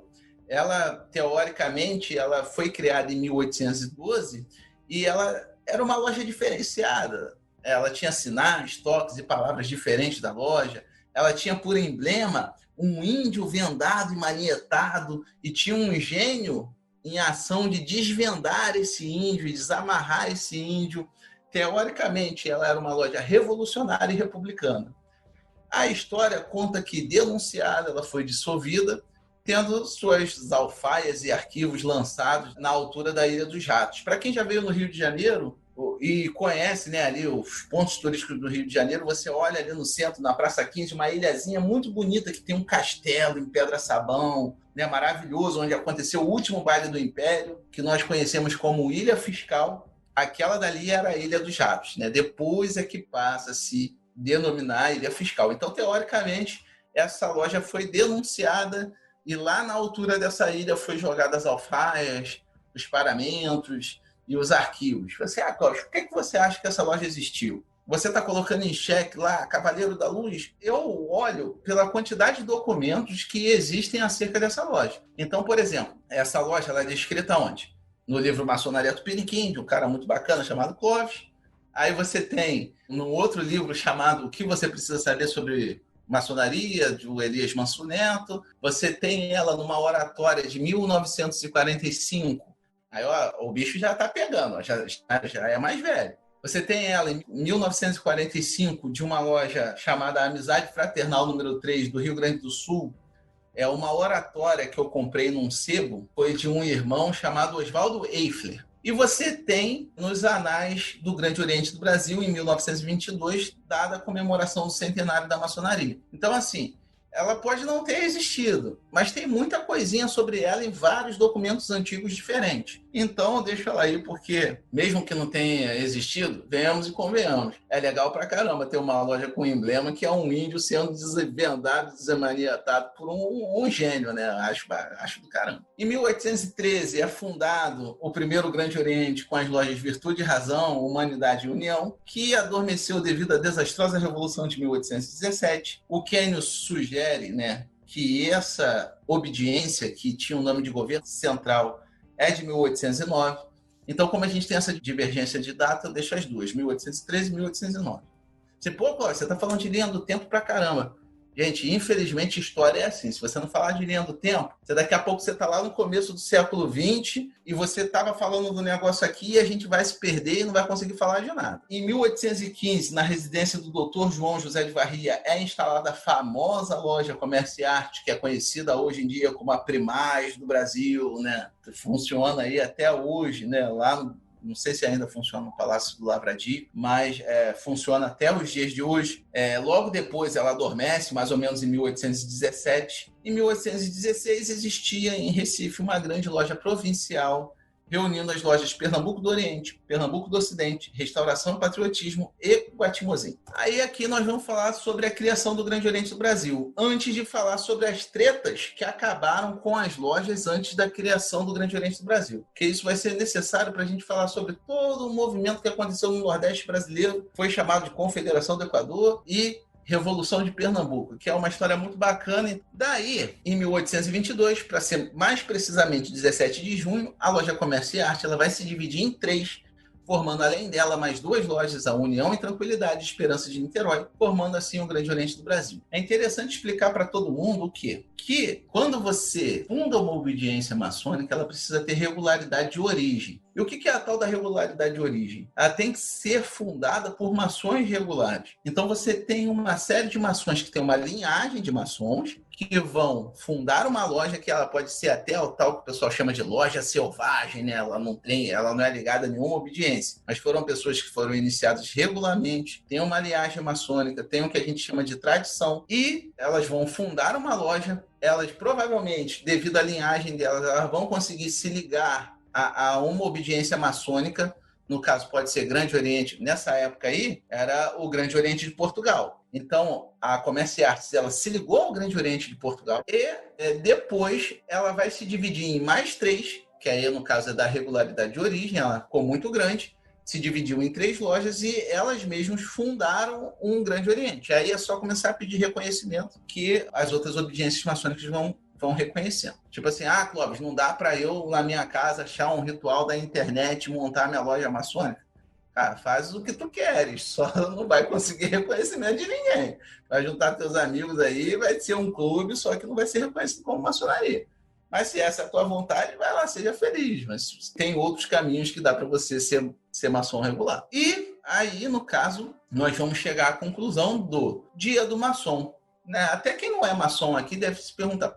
Ela, teoricamente, ela foi criada em 1812 e ela era uma loja diferenciada. Ela tinha sinais, toques e palavras diferentes da loja. Ela tinha por emblema um índio vendado e manietado e tinha um gênio em ação de desvendar esse índio e desamarrar esse índio. Teoricamente, ela era uma loja revolucionária e republicana. A história conta que, denunciada, ela foi dissolvida, tendo suas alfaias e arquivos lançados na altura da Ilha dos Ratos. Para quem já veio no Rio de Janeiro e conhece, né, ali os pontos turísticos do Rio de Janeiro, você olha ali no centro, na Praça 15, uma ilhazinha muito bonita que tem um castelo em pedra-sabão, né, maravilhoso, onde aconteceu o último baile do Império, que nós conhecemos como Ilha Fiscal. Aquela dali era a Ilha dos Ratos, né? Depois é que passa a se denominar Ilha Fiscal. Então, teoricamente, essa loja foi denunciada e lá na altura dessa ilha foi jogadas as alfaias, os paramentos e os arquivos. Você, Cláudio, por que você acha que essa loja existiu? Você está colocando em xeque lá, Cavaleiro da Luz? Eu olho pela quantidade de documentos que existem acerca dessa loja. Então, por exemplo, essa loja ela é descrita onde? No livro Maçonaria Tupiniquim, de um cara muito bacana chamado Clóvis. Aí você tem num outro livro chamado O que você precisa saber sobre maçonaria, do Elias Manso Neto. Você tem ela numa oratória de 1945. Aí o bicho já está pegando, já é mais velho. Você tem ela em 1945 de uma loja chamada Amizade Fraternal número 3 do Rio Grande do Sul. É uma oratória que eu comprei num sebo, foi de um irmão chamado Oswaldo Eifler. E você tem nos anais do Grande Oriente do Brasil, em 1922, dada a comemoração do centenário da maçonaria. Então, assim, ela pode não ter existido, mas tem muita coisinha sobre ela em vários documentos antigos diferentes. Então, deixa ela aí, porque mesmo que não tenha existido, venhamos e convenhamos. É legal pra caramba ter uma loja com emblema que é um índio sendo desvendado, desmanietado por um gênio, né? Acho do caramba. Em 1813 é fundado o primeiro Grande Oriente com as lojas Virtude e Razão, Humanidade e União, que adormeceu devido à desastrosa Revolução de 1817. O Quênio sugere, né, que essa obediência, que tinha o nome de governo central, é de 1809. Então, como a gente tem essa divergência de data, eu deixo as duas, 1813 e 1809. Você, você está falando de linha do tempo pra caramba. Gente, infelizmente, história é assim. Se você não falar de linha do tempo, daqui a pouco você está lá no começo do século XX e você estava falando do negócio aqui e a gente vai se perder e não vai conseguir falar de nada. Em 1815, na residência do Dr. João José de Varria, é instalada a famosa loja Comércio e Arte, que é conhecida hoje em dia como a Primaz do Brasil, né? Funciona aí até hoje, né? Lá no... Não sei se ainda funciona no Palácio do Lavradio, mas funciona até os dias de hoje. Logo depois ela adormece, mais ou menos em 1817. Em 1816 existia em Recife uma grande loja provincial reunindo as lojas Pernambuco do Oriente, Pernambuco do Ocidente, Restauração e Patriotismo e Guatimozim. Aí aqui nós vamos falar sobre a criação do Grande Oriente do Brasil, antes de falar sobre as tretas que acabaram com as lojas antes da criação do Grande Oriente do Brasil. Porque isso vai ser necessário para a gente falar sobre todo o movimento que aconteceu no Nordeste brasileiro, foi chamado de Confederação do Equador e Revolução de Pernambuco, que é uma história muito bacana. Daí, em 1822, para ser mais precisamente 17 de junho, a loja Comércio e Arte ela vai se dividir em 3, formando além dela mais 2 lojas, a União e Tranquilidade, Esperança de Niterói, formando assim o Grande Oriente do Brasil. É interessante explicar para todo mundo o quê? Que quando você funda uma obediência maçônica, ela precisa ter regularidade de origem. E o que é a tal da regularidade de origem? Ela tem que ser fundada por maçons regulares. Então você tem uma série de maçons que tem uma linhagem de maçons que vão fundar uma loja que ela pode ser até o tal que o pessoal chama de loja selvagem, né? Ela não é ligada a nenhuma obediência. Mas foram pessoas que foram iniciadas regularmente, têm uma linhagem maçônica, tem o que a gente chama de tradição, e elas vão fundar uma loja. Elas provavelmente, devido à linhagem delas, elas vão conseguir se ligar a uma obediência maçônica. No caso, pode ser Grande Oriente. Nessa época aí, era o Grande Oriente de Portugal. Então, a Comércio e Artes, ela se ligou ao Grande Oriente de Portugal e depois ela vai se dividir em mais 3, que aí, no caso, é da regularidade de origem. Ela ficou muito grande, se dividiu em 3 lojas e elas mesmas fundaram um Grande Oriente. Aí é só começar a pedir reconhecimento que as outras obediências maçônicas vão reconhecendo. Tipo assim, Clóvis, não dá para eu, na minha casa, achar um ritual da internet e montar minha loja maçônica? Cara, faz o que tu queres, só não vai conseguir reconhecimento de ninguém. Vai juntar teus amigos aí, vai ser um clube, só que não vai ser reconhecido como maçonaria. Mas se essa é a tua vontade, vai lá, seja feliz. Mas tem outros caminhos que dá para você ser maçom regular. E aí, no caso, nós vamos chegar à conclusão do Dia do Maçom. Né? Até quem não é maçom aqui deve se perguntar,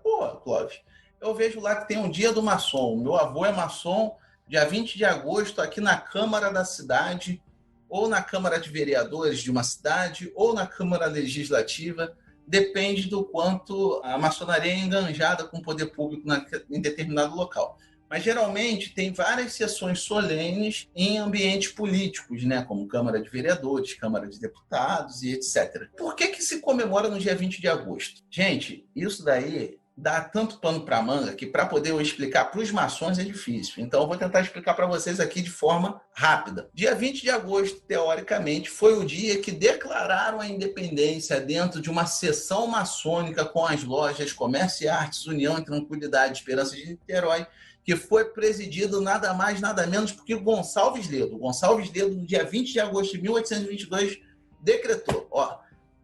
Clóvis, eu vejo lá que tem um Dia do Maçom. Meu avô é maçom, dia 20 de agosto, aqui na Câmara da cidade, ou na Câmara de Vereadores de uma cidade, ou na Câmara Legislativa. Depende do quanto a maçonaria é enganjada com o poder público em determinado local. Mas, geralmente, tem várias sessões solenes em ambientes políticos, né? Como Câmara de Vereadores, Câmara de Deputados e etc. Por que se comemora no dia 20 de agosto? Gente, isso daí dá tanto pano para manga que, para poder eu explicar para os maçons, é difícil. Então, eu vou tentar explicar para vocês aqui de forma rápida. Dia 20 de agosto, teoricamente, foi o dia que declararam a independência dentro de uma sessão maçônica com as lojas Comércio e Artes, União e Tranquilidade, Esperança de Niterói, que foi presidido nada mais, nada menos que Gonçalves Ledo. Gonçalves Ledo, no dia 20 de agosto de 1822, decretou,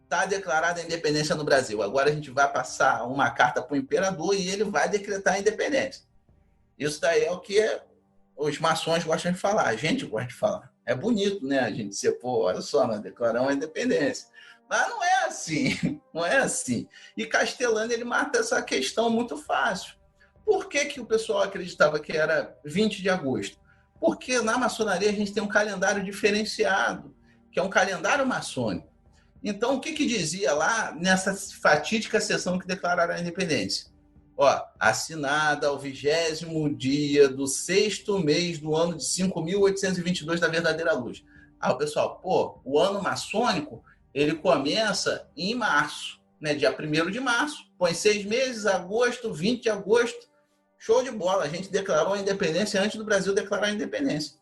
está declarada a independência no Brasil. Agora a gente vai passar uma carta para o imperador e ele vai decretar a independência. Isso daí é o que os maçons gostam de falar, a gente gosta de falar. É bonito, né? A gente dizer, olha só, nós declaramos a independência. Mas não é assim, não é assim. E Castellani, ele mata essa questão muito fácil. Por que o pessoal acreditava que era 20 de agosto? Porque na maçonaria a gente tem um calendário diferenciado, que é um calendário maçônico. Então, o que dizia lá nessa fatídica sessão que declararam a independência? Assinada ao 20º dia do 6º mês do ano de 5.822 da verdadeira luz. O pessoal, o ano maçônico, ele começa em março, né? Dia 1º de março, põe 6 meses, agosto, 20 de agosto, show de bola, a gente declarou a independência antes do Brasil declarar a independência.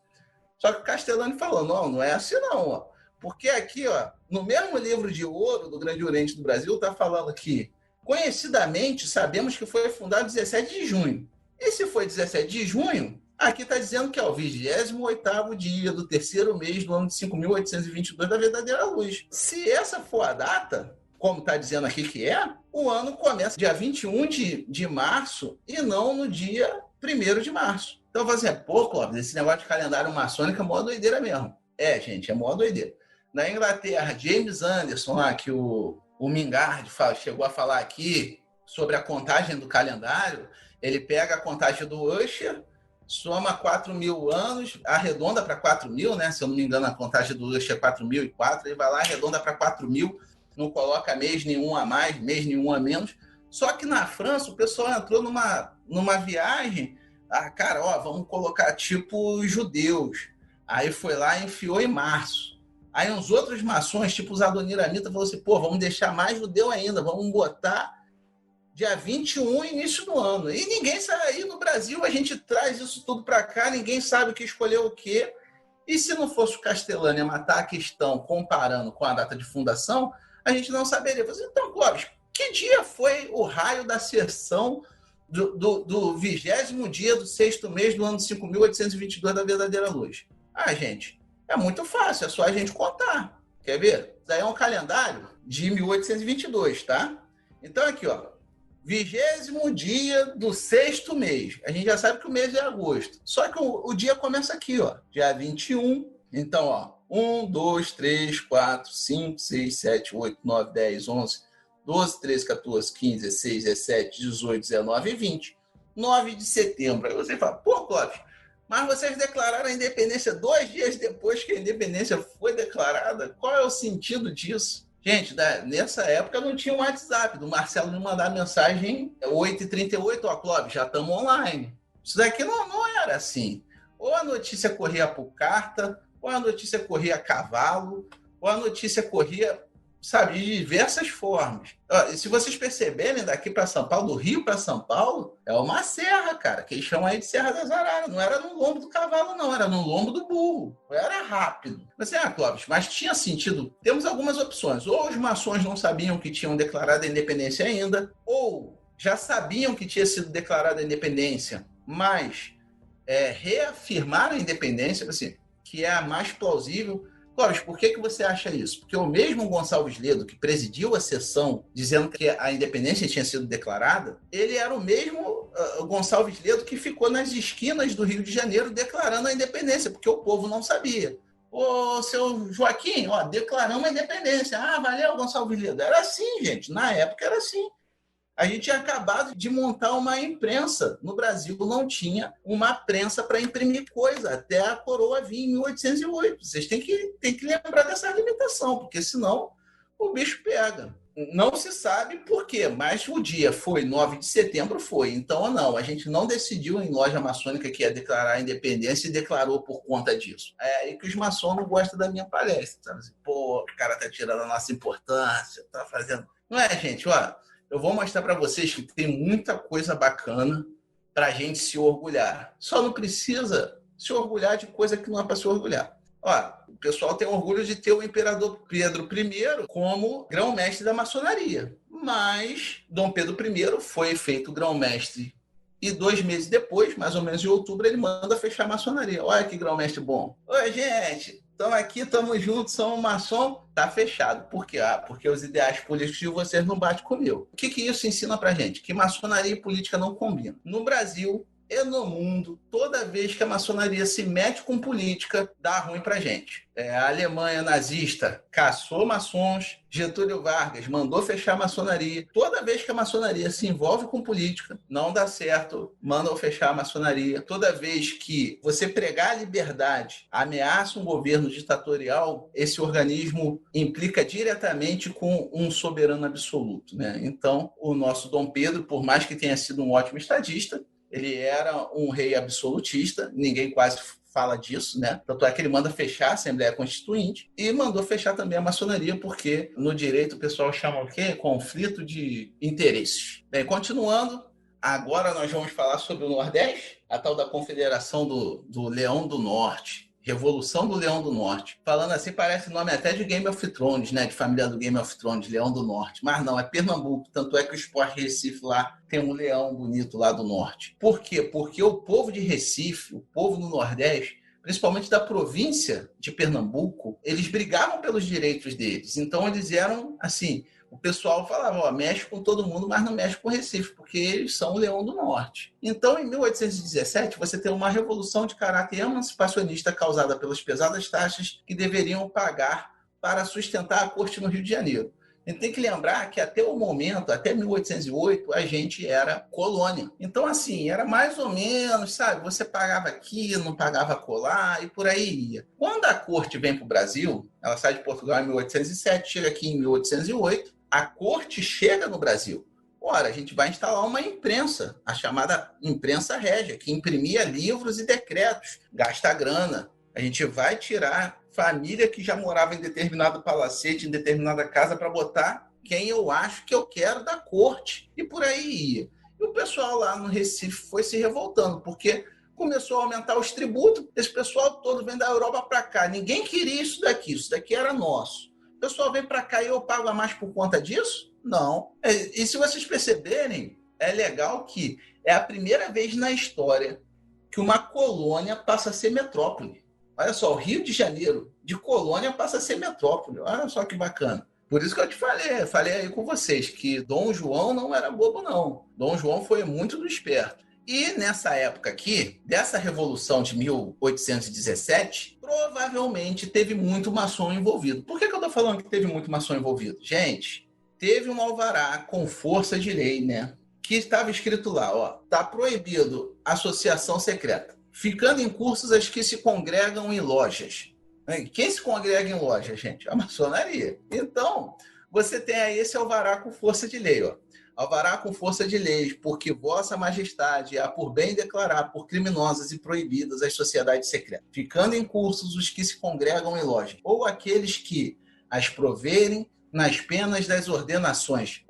Só que o Castellani falou, não é assim não, porque aqui, no mesmo livro de ouro do Grande Oriente do Brasil, está falando que, conhecidamente, sabemos que foi fundado 17 de junho. E se foi 17 de junho, aqui está dizendo que é o 28º dia do 3º mês do ano de 5.822 da verdadeira luz. Se essa for a data, como está dizendo aqui que o ano começa dia 21 de março e não no dia 1º de março. Então, eu vou dizer, Clóvis, esse negócio de calendário maçônico é mó doideira mesmo. Gente, é mó doideira. Na Inglaterra, James Anderson, lá, que o Mingard chegou a falar aqui sobre a contagem do calendário, ele pega a contagem do Usher, soma 4.000 anos, arredonda para 4.000, né? Se eu não me engano, a contagem do Usher é 4.004, ele vai lá, arredonda para 4.000, não coloca mês nenhum a mais, mês nenhum a menos. Só que na França, o pessoal entrou numa viagem Cara, vamos colocar tipo os judeus. Aí foi lá e enfiou em março. Aí uns outros maçons, tipo os Adoniramita, falou assim, vamos deixar mais judeu ainda, vamos botar dia 21, início do ano. E ninguém sabe, aí no Brasil a gente traz isso tudo para cá, ninguém sabe o que escolheu o quê. E se não fosse o Castellani a matar a questão comparando com a data de fundação, a gente não saberia. Então, Clóvis, que dia foi o raio da sessão do 20º dia do 6º mês do ano 5.822 da verdadeira luz? Gente, é muito fácil, é só a gente contar. Quer ver? Isso aí é um calendário de 1822, tá? Então, aqui, 20º dia do 6º mês. A gente já sabe que o mês é agosto. Só que o dia começa aqui, dia 21. Então, 1, 2, 3, 4, 5, 6, 7, 8, 9, 10, 11, 12, 13, 14, 15, 16, 17, 18, 19 e 20. 9 de setembro. Aí você fala, Clóvis, mas vocês declararam a independência 2 dias depois que a independência foi declarada? Qual é o sentido disso? Gente, nessa época não tinha o WhatsApp. Do Marcelo me mandar mensagem 8h38, Clóvis, já estamos online. Isso daqui não era assim. Ou a notícia corria por carta, ou a notícia corria a cavalo, ou a notícia corria, sabe, de diversas formas. Se vocês perceberem, daqui para São Paulo, do Rio para São Paulo, é uma serra, cara, que eles chamam aí de Serra das Araras. Não era no lombo do cavalo, não, era no lombo do burro. Era rápido. Clóvis, mas tinha sentido. Temos algumas opções. Ou os maçons não sabiam que tinham declarado a independência ainda, ou já sabiam que tinha sido declarada a independência, mas reafirmaram a independência, assim, que é a mais plausível. Clóvis, por que você acha isso? Porque o mesmo Gonçalves Ledo, que presidiu a sessão dizendo que a independência tinha sido declarada, ele era o mesmo Gonçalves Ledo que ficou nas esquinas do Rio de Janeiro declarando a independência, porque o povo não sabia. Seu Joaquim, declaramos a independência. Valeu, Gonçalves Ledo. Era assim, gente. Na época era assim. A gente tinha acabado de montar uma imprensa. No Brasil não tinha uma prensa para imprimir coisa, até a coroa vir em 1808. Vocês têm que lembrar dessa limitação, porque senão o bicho pega. Não se sabe por quê, mas o dia foi 9 de setembro, foi. Então, não, a gente não decidiu em loja maçônica que ia declarar a independência e declarou por conta disso. É aí que os maçons não gostam da minha palestra. Sabe? O cara tá tirando a nossa importância, tá fazendo... Não é, gente? Eu vou mostrar para vocês que tem muita coisa bacana para a gente se orgulhar. Só não precisa se orgulhar de coisa que não é para se orgulhar. O pessoal tem orgulho de ter o imperador Pedro I como grão-mestre da maçonaria. Mas Dom Pedro I foi feito grão-mestre e 2 meses depois, mais ou menos em outubro, ele manda fechar a maçonaria. Olha que grão-mestre bom. Oi, gente! Estamos aqui, estamos juntos, somos maçom, tá fechado. Por quê? Porque os ideais políticos de vocês não batem comigo. O que isso ensina pra gente? Que maçonaria e política não combinam. No Brasil e no mundo, toda vez que a maçonaria se mete com política, dá ruim pra gente. A Alemanha nazista caçou maçons, Getúlio Vargas mandou fechar a maçonaria. Toda vez que a maçonaria se envolve com política, não dá certo, mandam fechar a maçonaria. Toda vez que você pregar a liberdade, ameaça um governo ditatorial, esse organismo implica diretamente com um soberano absoluto, né? Então, o nosso Dom Pedro, por mais que tenha sido um ótimo estadista, ele era um rei absolutista, ninguém quase fala disso, né? Tanto é que ele manda fechar a Assembleia Constituinte e mandou fechar também a maçonaria, porque no direito o pessoal chama o quê? Conflito de interesses. Bem, continuando, agora nós vamos falar sobre o Nordeste, a tal da Confederação do Leão do Norte. Revolução do Leão do Norte. Falando assim, parece nome até de Game of Thrones, né? De família do Game of Thrones, Leão do Norte. Mas não, é Pernambuco. Tanto é que o Sport Recife lá tem um leão bonito lá do Norte. Por quê? Porque o povo de Recife, o povo do Nordeste, principalmente da província de Pernambuco, eles brigavam pelos direitos deles. Então eles eram, assim... O pessoal falava, mexe com todo mundo, mas não mexe com o Recife, porque eles são o Leão do Norte. Então, em 1817, você tem uma revolução de caráter emancipacionista causada pelas pesadas taxas que deveriam pagar para sustentar a corte no Rio de Janeiro. A gente tem que lembrar que até o momento, até 1808, a gente era colônia. Então, assim, era mais ou menos, sabe? Você pagava aqui, não pagava colar e por aí ia. Quando a corte vem para o Brasil, ela sai de Portugal em 1807, chega aqui em 1808, a corte chega no Brasil. Ora, a gente vai instalar uma imprensa, a chamada imprensa régia, que imprimia livros e decretos, gasta grana. A gente vai tirar família que já morava em determinado palacete, em determinada casa, para botar quem eu acho que eu quero da corte. E por aí ia. E o pessoal lá no Recife foi se revoltando, porque começou a aumentar os tributos, esse pessoal todo vem da Europa para cá. Ninguém queria isso daqui era nosso. O pessoal vem para cá e eu pago a mais por conta disso? Não. E se vocês perceberem, é legal que é a primeira vez na história que uma colônia passa a ser metrópole. Olha só, o Rio de Janeiro, de colônia, passa a ser metrópole. Olha só que bacana. Por isso que eu te falei aí com vocês, que Dom João não era bobo, não. Dom João foi muito do esperto. E nessa época aqui, dessa Revolução de 1817, provavelmente teve muito maçom envolvido. Por que eu estou falando que teve muito maçom envolvido? Gente, teve um alvará com força de lei, né? Que estava escrito lá, ó, tá proibido associação secreta, ficando em cursos as que se congregam em lojas. Quem se congrega em lojas, gente? A maçonaria. Então, você tem aí esse alvará com força de lei, ó. Alvará com força de lei, porque vossa majestade há por bem declarar por criminosas e proibidas as sociedades secretas, ficando em cursos os que se congregam em lojas, ou aqueles que as proverem nas penas das ordenações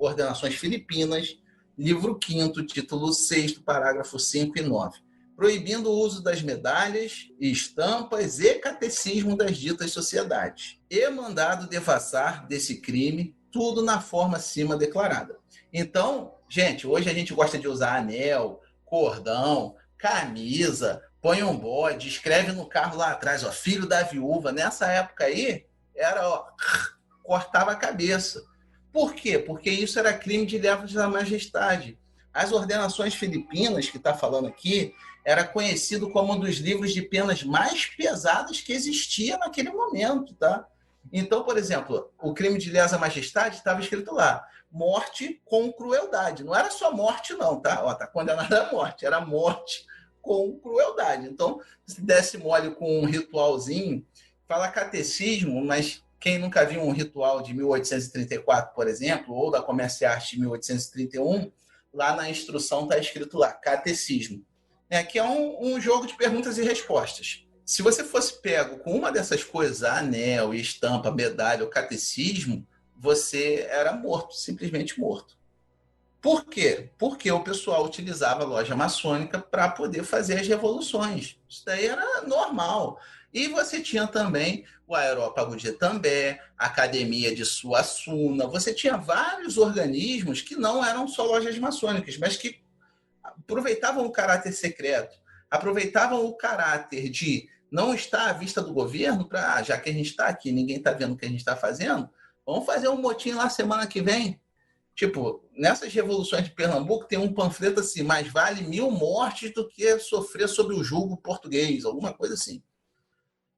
filipinas, livro 5º, título 6º, parágrafo 5 e 9, proibindo o uso das medalhas, estampas e catecismo das ditas sociedades, e mandado devassar desse crime tudo na forma acima declarada. Então, gente, hoje a gente gosta de usar anel, cordão, camisa, põe um bode, escreve no carro lá atrás, ó, filho da viúva. Nessa época aí, era, ó, cortava a cabeça. Por quê? Porque isso era crime de lesa majestade. As ordenações filipinas, que está falando aqui, era conhecido como um dos livros de penas mais pesadas que existia naquele momento, tá? Então, por exemplo, o crime de lesa majestade estava escrito lá, morte com crueldade. Não era só morte, não, tá? Ó, tá condenado à morte, era morte com crueldade. Então, se desse mole com um ritualzinho, fala catecismo, mas quem nunca viu um ritual de 1834, por exemplo, ou da Comércio e Arte de 1831, lá na instrução está escrito lá, catecismo, que é um jogo de perguntas e respostas. Se você fosse pego com uma dessas coisas, anel, estampa, medalha ou catecismo, você era morto, simplesmente morto. Por quê? Porque o pessoal utilizava a loja maçônica para poder fazer as revoluções. Isso daí era normal. E você tinha também o Aerópago de Itambé, a Academia de Suassuna. Você tinha vários organismos que não eram só lojas maçônicas, mas que aproveitavam o caráter secreto, aproveitavam o caráter de não estar à vista do governo para, já que a gente está aqui, ninguém está vendo o que a gente está fazendo, vamos fazer um motim lá semana que vem. Tipo, nessas revoluções de Pernambuco tem um panfleto assim, mais vale 1000 mortes do que sofrer sob o jugo português, alguma coisa assim.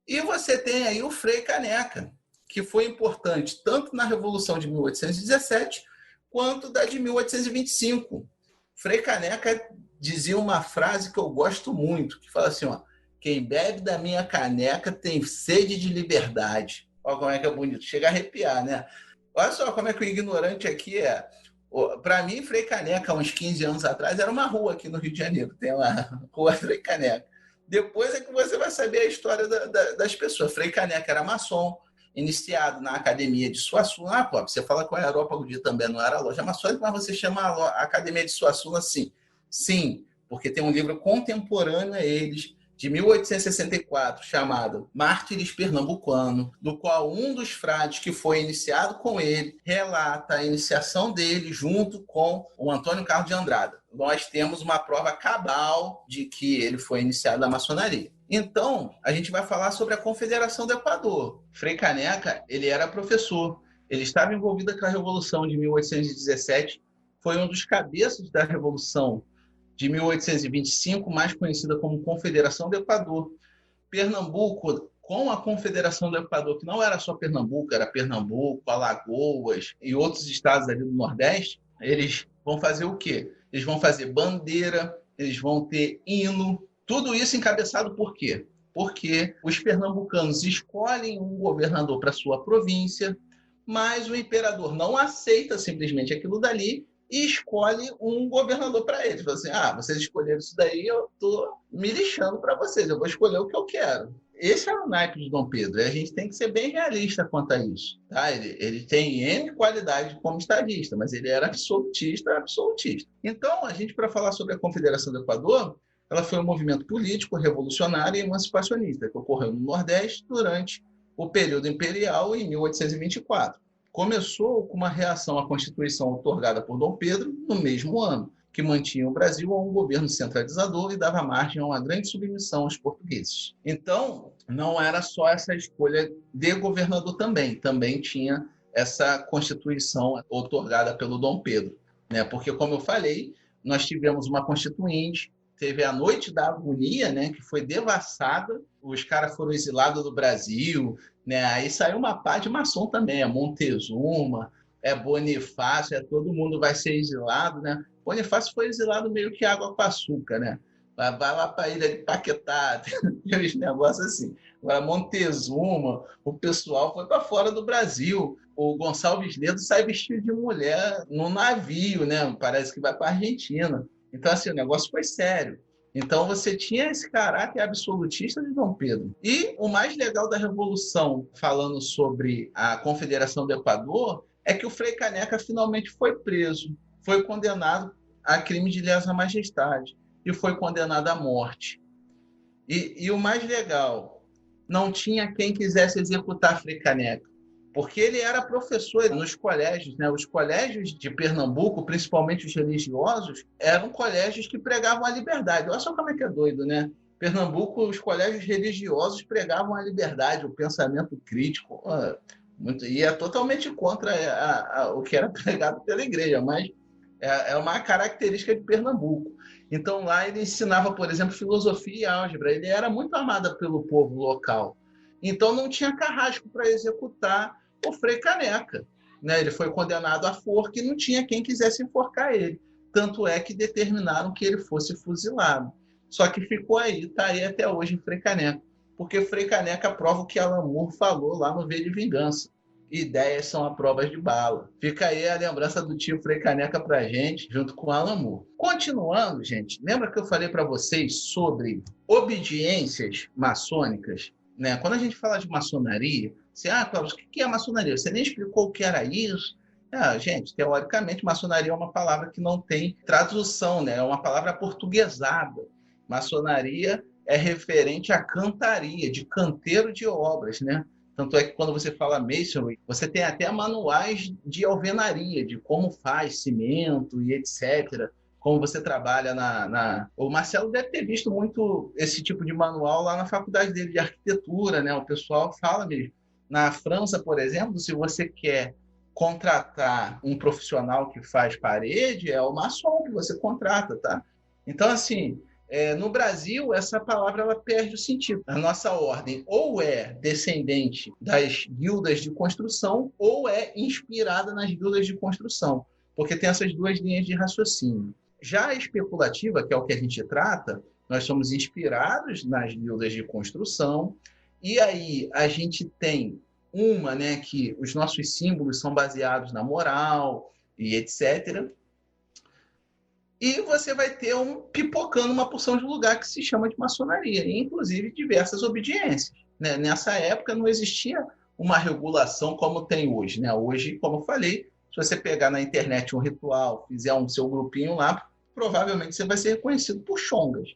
E você tem aí o Frei Caneca, que foi importante tanto na Revolução de 1817 quanto da de 1825. Frei Caneca dizia uma frase que eu gosto muito, que fala assim, ó, quem bebe da minha caneca tem sede de liberdade. Olha como é que é bonito, chega a arrepiar, né? Olha só como é que o ignorante aqui é. Para mim, Frei Caneca, uns 15 anos atrás, era uma rua aqui no Rio de Janeiro. Tem uma rua Frei Caneca. Depois é que você vai saber a história das pessoas. Frei Caneca era maçom, iniciado na Academia de Suassuna. Ah, pô, você fala que o Aerópago de também não era loja maçônica, mas você chama a Academia de Suassuna assim. Sim, porque tem um livro contemporâneo a eles, de 1864, chamado Mártires Pernambucano, do qual um dos frades que foi iniciado com ele relata a iniciação dele junto com o Antônio Carlos de Andrada. Nós temos uma prova cabal de que ele foi iniciado na maçonaria. Então, a gente vai falar sobre a Confederação do Equador. Frei Caneca, ele era professor, ele estava envolvido com a Revolução de 1817, foi um dos cabeças da Revolução de 1825, mais conhecida como Confederação do Equador. Pernambuco, com a Confederação do Equador, que não era só Pernambuco, era Pernambuco, Alagoas e outros estados ali do Nordeste, eles vão fazer o quê? Eles vão fazer bandeira, eles vão ter hino, tudo isso encabeçado por quê? Porque os pernambucanos escolhem um governador para sua província, mas o imperador não aceita simplesmente aquilo dali e escolhe um governador para eles. Fala assim, vocês escolheram isso daí, eu estou me lixando para vocês, eu vou escolher o que eu quero. Esse era o naipe de Dom Pedro, e a gente tem que ser bem realista quanto a isso. Tá? Ele tem N qualidade como estadista, mas ele era absolutista. Então, a gente, para falar sobre a Confederação do Equador, ela foi um movimento político, revolucionário e emancipacionista, que ocorreu no Nordeste durante o período imperial em 1824. Começou com uma reação à Constituição outorgada por Dom Pedro no mesmo ano, que mantinha o Brasil a um governo centralizador e dava margem a uma grande submissão aos portugueses. Então, não era só essa escolha de governador também tinha essa Constituição outorgada pelo Dom Pedro, né? Porque, como eu falei, nós tivemos uma Constituinte, teve a Noite da Agonia, né, que foi devassada, os caras foram exilados do Brasil, né? Aí saiu uma pá de maçom também, Montezuma, Bonifácio, todo mundo vai ser exilado, né? Bonifácio foi exilado meio que água com açúcar, né? Vai lá para a ilha de Paquetá, aqueles negócios assim. Agora, Montezuma, o pessoal foi para fora do Brasil. O Gonçalves Ledo sai vestido de mulher no navio, né? Parece que vai para a Argentina. Então, assim, o negócio foi sério. Então, você tinha esse caráter absolutista de Dom Pedro. E o mais legal da Revolução, falando sobre a Confederação do Equador, é que o Frei Caneca finalmente foi preso, foi condenado a crime de lesa majestade e foi condenado à morte. E o mais legal, não tinha quem quisesse executar Frei Caneca, porque ele era professor nos colégios, né? Os colégios de Pernambuco, principalmente os religiosos, eram colégios que pregavam a liberdade. Olha só como é que é doido, né? Pernambuco, os colégios religiosos pregavam a liberdade, o pensamento crítico, e é totalmente contra o que era pregado pela igreja, mas é uma característica de Pernambuco. Então, lá ele ensinava, por exemplo, filosofia e álgebra. Ele era muito amado pelo povo local. Então, não tinha carrasco para executar o Frei Caneca, né? Ele foi condenado à forca e não tinha quem quisesse enforcar ele. Tanto é que determinaram que ele fosse fuzilado. Só que ficou aí, está aí até hoje em Frei Caneca. Porque Frei Caneca prova o que Alan Moore falou lá no V de Vingança. Ideias são a prova de bala. Fica aí a lembrança do tio Frei Caneca pra gente, junto com Alan Moore. Continuando, gente, lembra que eu falei para vocês sobre obediências maçônicas? Né? Quando a gente fala de maçonaria, você, Cláudio, o que é maçonaria? Você nem explicou o que era isso. Gente, teoricamente, maçonaria é uma palavra que não tem tradução, né? É uma palavra portuguesada. Maçonaria é referente à cantaria, de canteiro de obras, né? Tanto é que quando você fala masonry, você tem até manuais de alvenaria, de como faz cimento e etc., como você trabalha O Marcelo deve ter visto muito esse tipo de manual lá na faculdade dele de arquitetura, né? O pessoal fala mesmo. Na França, por exemplo, se você quer contratar um profissional que faz parede, é o maçom que você contrata, tá? Então, assim, no Brasil, essa palavra ela perde o sentido. A nossa ordem ou é descendente das guildas de construção ou é inspirada nas guildas de construção, porque tem essas duas linhas de raciocínio. Já a especulativa, que é o que a gente trata, nós somos inspirados nas guildas de construção, e aí a gente tem uma, né, que os nossos símbolos são baseados na moral e etc., e você vai ter pipocando uma porção de lugar que se chama de maçonaria, e inclusive diversas obediências. Né? Nessa época não existia uma regulação como tem hoje. Né? Hoje, como eu falei, se você pegar na internet um ritual, fizer seu grupinho lá, provavelmente você vai ser reconhecido por chongas.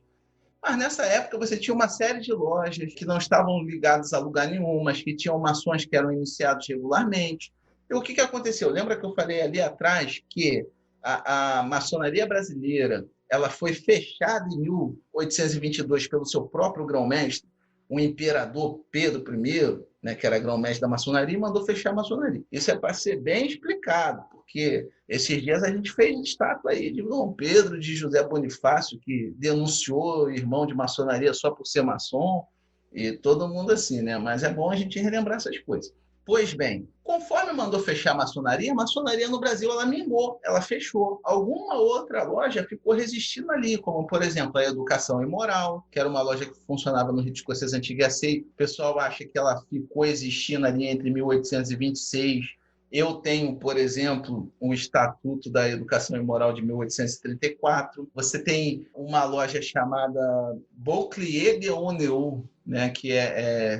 Mas nessa época você tinha uma série de lojas que não estavam ligadas a lugar nenhum, mas que tinham maçons que eram iniciados regularmente. E o que aconteceu? Lembra que eu falei ali atrás que a maçonaria brasileira ela foi fechada em 1822 pelo seu próprio grão-mestre, o imperador Pedro I, né, que era grão-mestre da maçonaria, e mandou fechar a maçonaria. Isso é para ser bem explicado, porque esses dias a gente fez estátua aí de Dom Pedro, de José Bonifácio, que denunciou o irmão de maçonaria só por ser maçom, e todo mundo assim, né? Mas é bom a gente relembrar essas coisas. Pois bem, conforme mandou fechar a maçonaria no Brasil ela mingou, ela fechou. Alguma outra loja ficou resistindo ali, como, por exemplo, a Educação e Moral, que era uma loja que funcionava no Rito Escocês Antigo e Aceito. O pessoal acha que ela ficou existindo ali entre 1826 Eu tenho, por exemplo, o Estatuto da Educação e Moral de 1834. Você tem uma loja chamada Bouclier de Honneur, né, que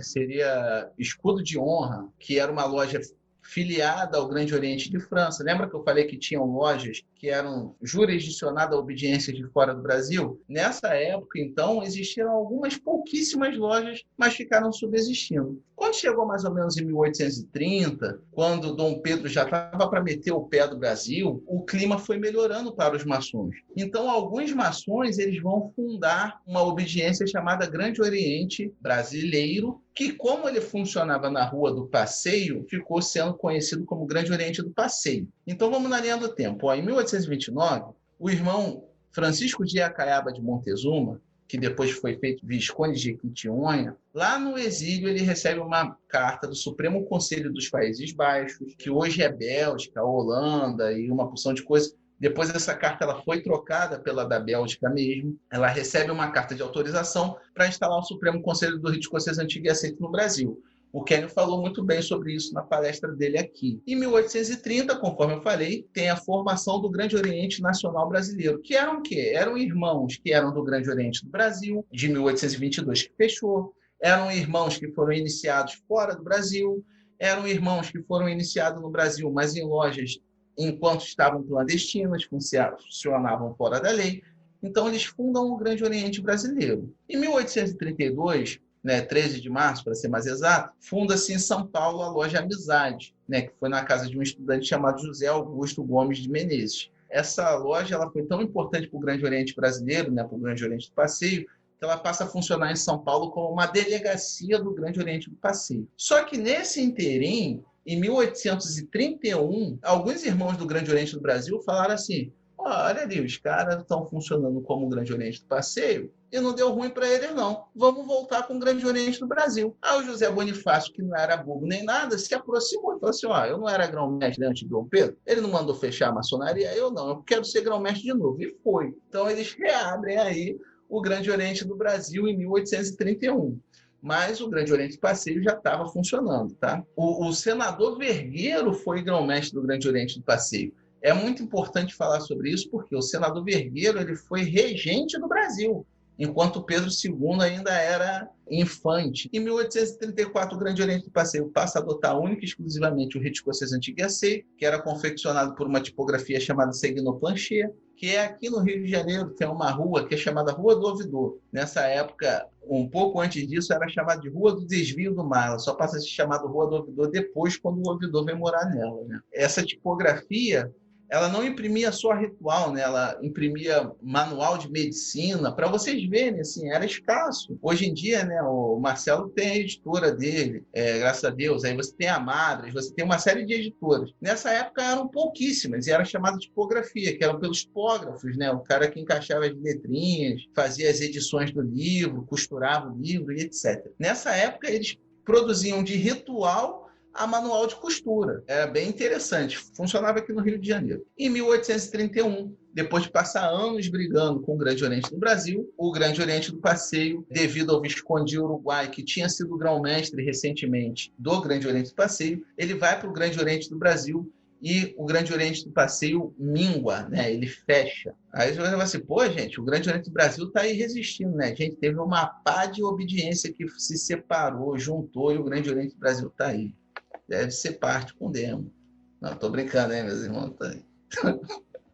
seria Escudo de Honra, que era uma loja filiada ao Grande Oriente de França. Lembra que eu falei que tinham lojas que eram jurisdicionadas à obediência de fora do Brasil? Nessa época, então, existiram algumas pouquíssimas lojas, mas ficaram subsistindo. Quando chegou mais ou menos em 1830, quando Dom Pedro já estava para meter o pé do Brasil, o clima foi melhorando para os maçons. Então, alguns maçons eles vão fundar uma obediência chamada Grande Oriente Brasileiro, que, como ele funcionava na Rua do Passeio, ficou sendo conhecido como Grande Oriente do Passeio. Então, vamos na linha do tempo. Em 1829, o irmão Francisco de Acaiaba de Montezuma, que depois foi feito Visconde de Jequitinhonha, lá no exílio ele recebe uma carta do Supremo Conselho dos Países Baixos, que hoje é Bélgica, Holanda e uma porção de coisas. Depois essa carta ela foi trocada pela da Bélgica mesmo. Ela recebe uma carta de autorização para instalar o Supremo Conselho do Rito Escocês Antigo e Aceito no Brasil. O Kenny falou muito bem sobre isso na palestra dele aqui. Em 1830, conforme eu falei, tem a formação do Grande Oriente Nacional Brasileiro, que eram o quê? Eram irmãos que eram do Grande Oriente do Brasil, de 1822 que fechou, eram irmãos que foram iniciados fora do Brasil, eram irmãos que foram iniciados no Brasil, mas em lojas enquanto estavam clandestinas, funcionavam fora da lei. Então, eles fundam o Grande Oriente Brasileiro. Em 1832, 13 de março, para ser mais exato, funda-se em São Paulo a loja Amizade, que foi na casa de um estudante chamado José Augusto Gomes de Menezes. Essa loja ela foi tão importante para o Grande Oriente Brasileiro, para o Grande Oriente do Passeio, que ela passa a funcionar em São Paulo como uma delegacia do Grande Oriente do Passeio. Só que nesse interim, em 1831, alguns irmãos do Grande Oriente do Brasil falaram assim: olha ali, os caras estão funcionando como o Grande Oriente do Passeio e não deu ruim para eles, não. Vamos voltar com o Grande Oriente do Brasil. Aí o José Bonifácio, que não era bobo nem nada, se aproximou e falou assim: eu não era grão-mestre antes de Dom Pedro, ele não mandou fechar a maçonaria, eu não, eu quero ser grão-mestre de novo. E foi. Então eles reabrem aí o Grande Oriente do Brasil em 1831. Mas o Grande Oriente do Passeio já estava funcionando, tá? O senador Vergueiro foi grão-mestre do Grande Oriente do Passeio. É muito importante falar sobre isso, porque o senador Vergueiro ele foi regente do Brasil, enquanto Pedro II ainda era infante. Em 1834, o Grande Oriente do Passeio passa a adotar única e exclusivamente o Rito Escocês Antigo e Aceito, que era confeccionado por uma tipografia chamada Segno-Plancher, que é aqui no Rio de Janeiro, tem uma rua que é chamada Rua do Ouvidor. Nessa época, um pouco antes disso, era chamada de Rua do Desvio do Mar. Ela só passa a ser chamada Rua do Ouvidor depois, quando o ouvidor vem morar nela. Essa tipografia ela não imprimia só ritual, ela imprimia manual de medicina, para vocês verem, assim, era escasso. Hoje em dia, o Marcelo tem a editora dele, graças a Deus, aí você tem a Madras, você tem uma série de editoras. Nessa época eram pouquíssimas, e era chamada de tipografia, que eram pelos tipógrafos, o cara que encaixava as letrinhas, fazia as edições do livro, costurava o livro e etc. Nessa época eles produziam de ritual a manual de costura. Era bem interessante. Funcionava aqui no Rio de Janeiro. Em 1831, depois de passar anos brigando com o Grande Oriente do Brasil, o Grande Oriente do Passeio, devido ao Visconde Uruguai, que tinha sido grão-mestre recentemente do Grande Oriente do Passeio, ele vai para o Grande Oriente do Brasil e o Grande Oriente do Passeio mingua, ele fecha. Aí você vai assim, gente, o Grande Oriente do Brasil está aí resistindo, A gente teve uma pá de obediência que se separou, juntou, e o Grande Oriente do Brasil está aí. Deve ser parte com demo. Não, estou brincando, meus irmãos?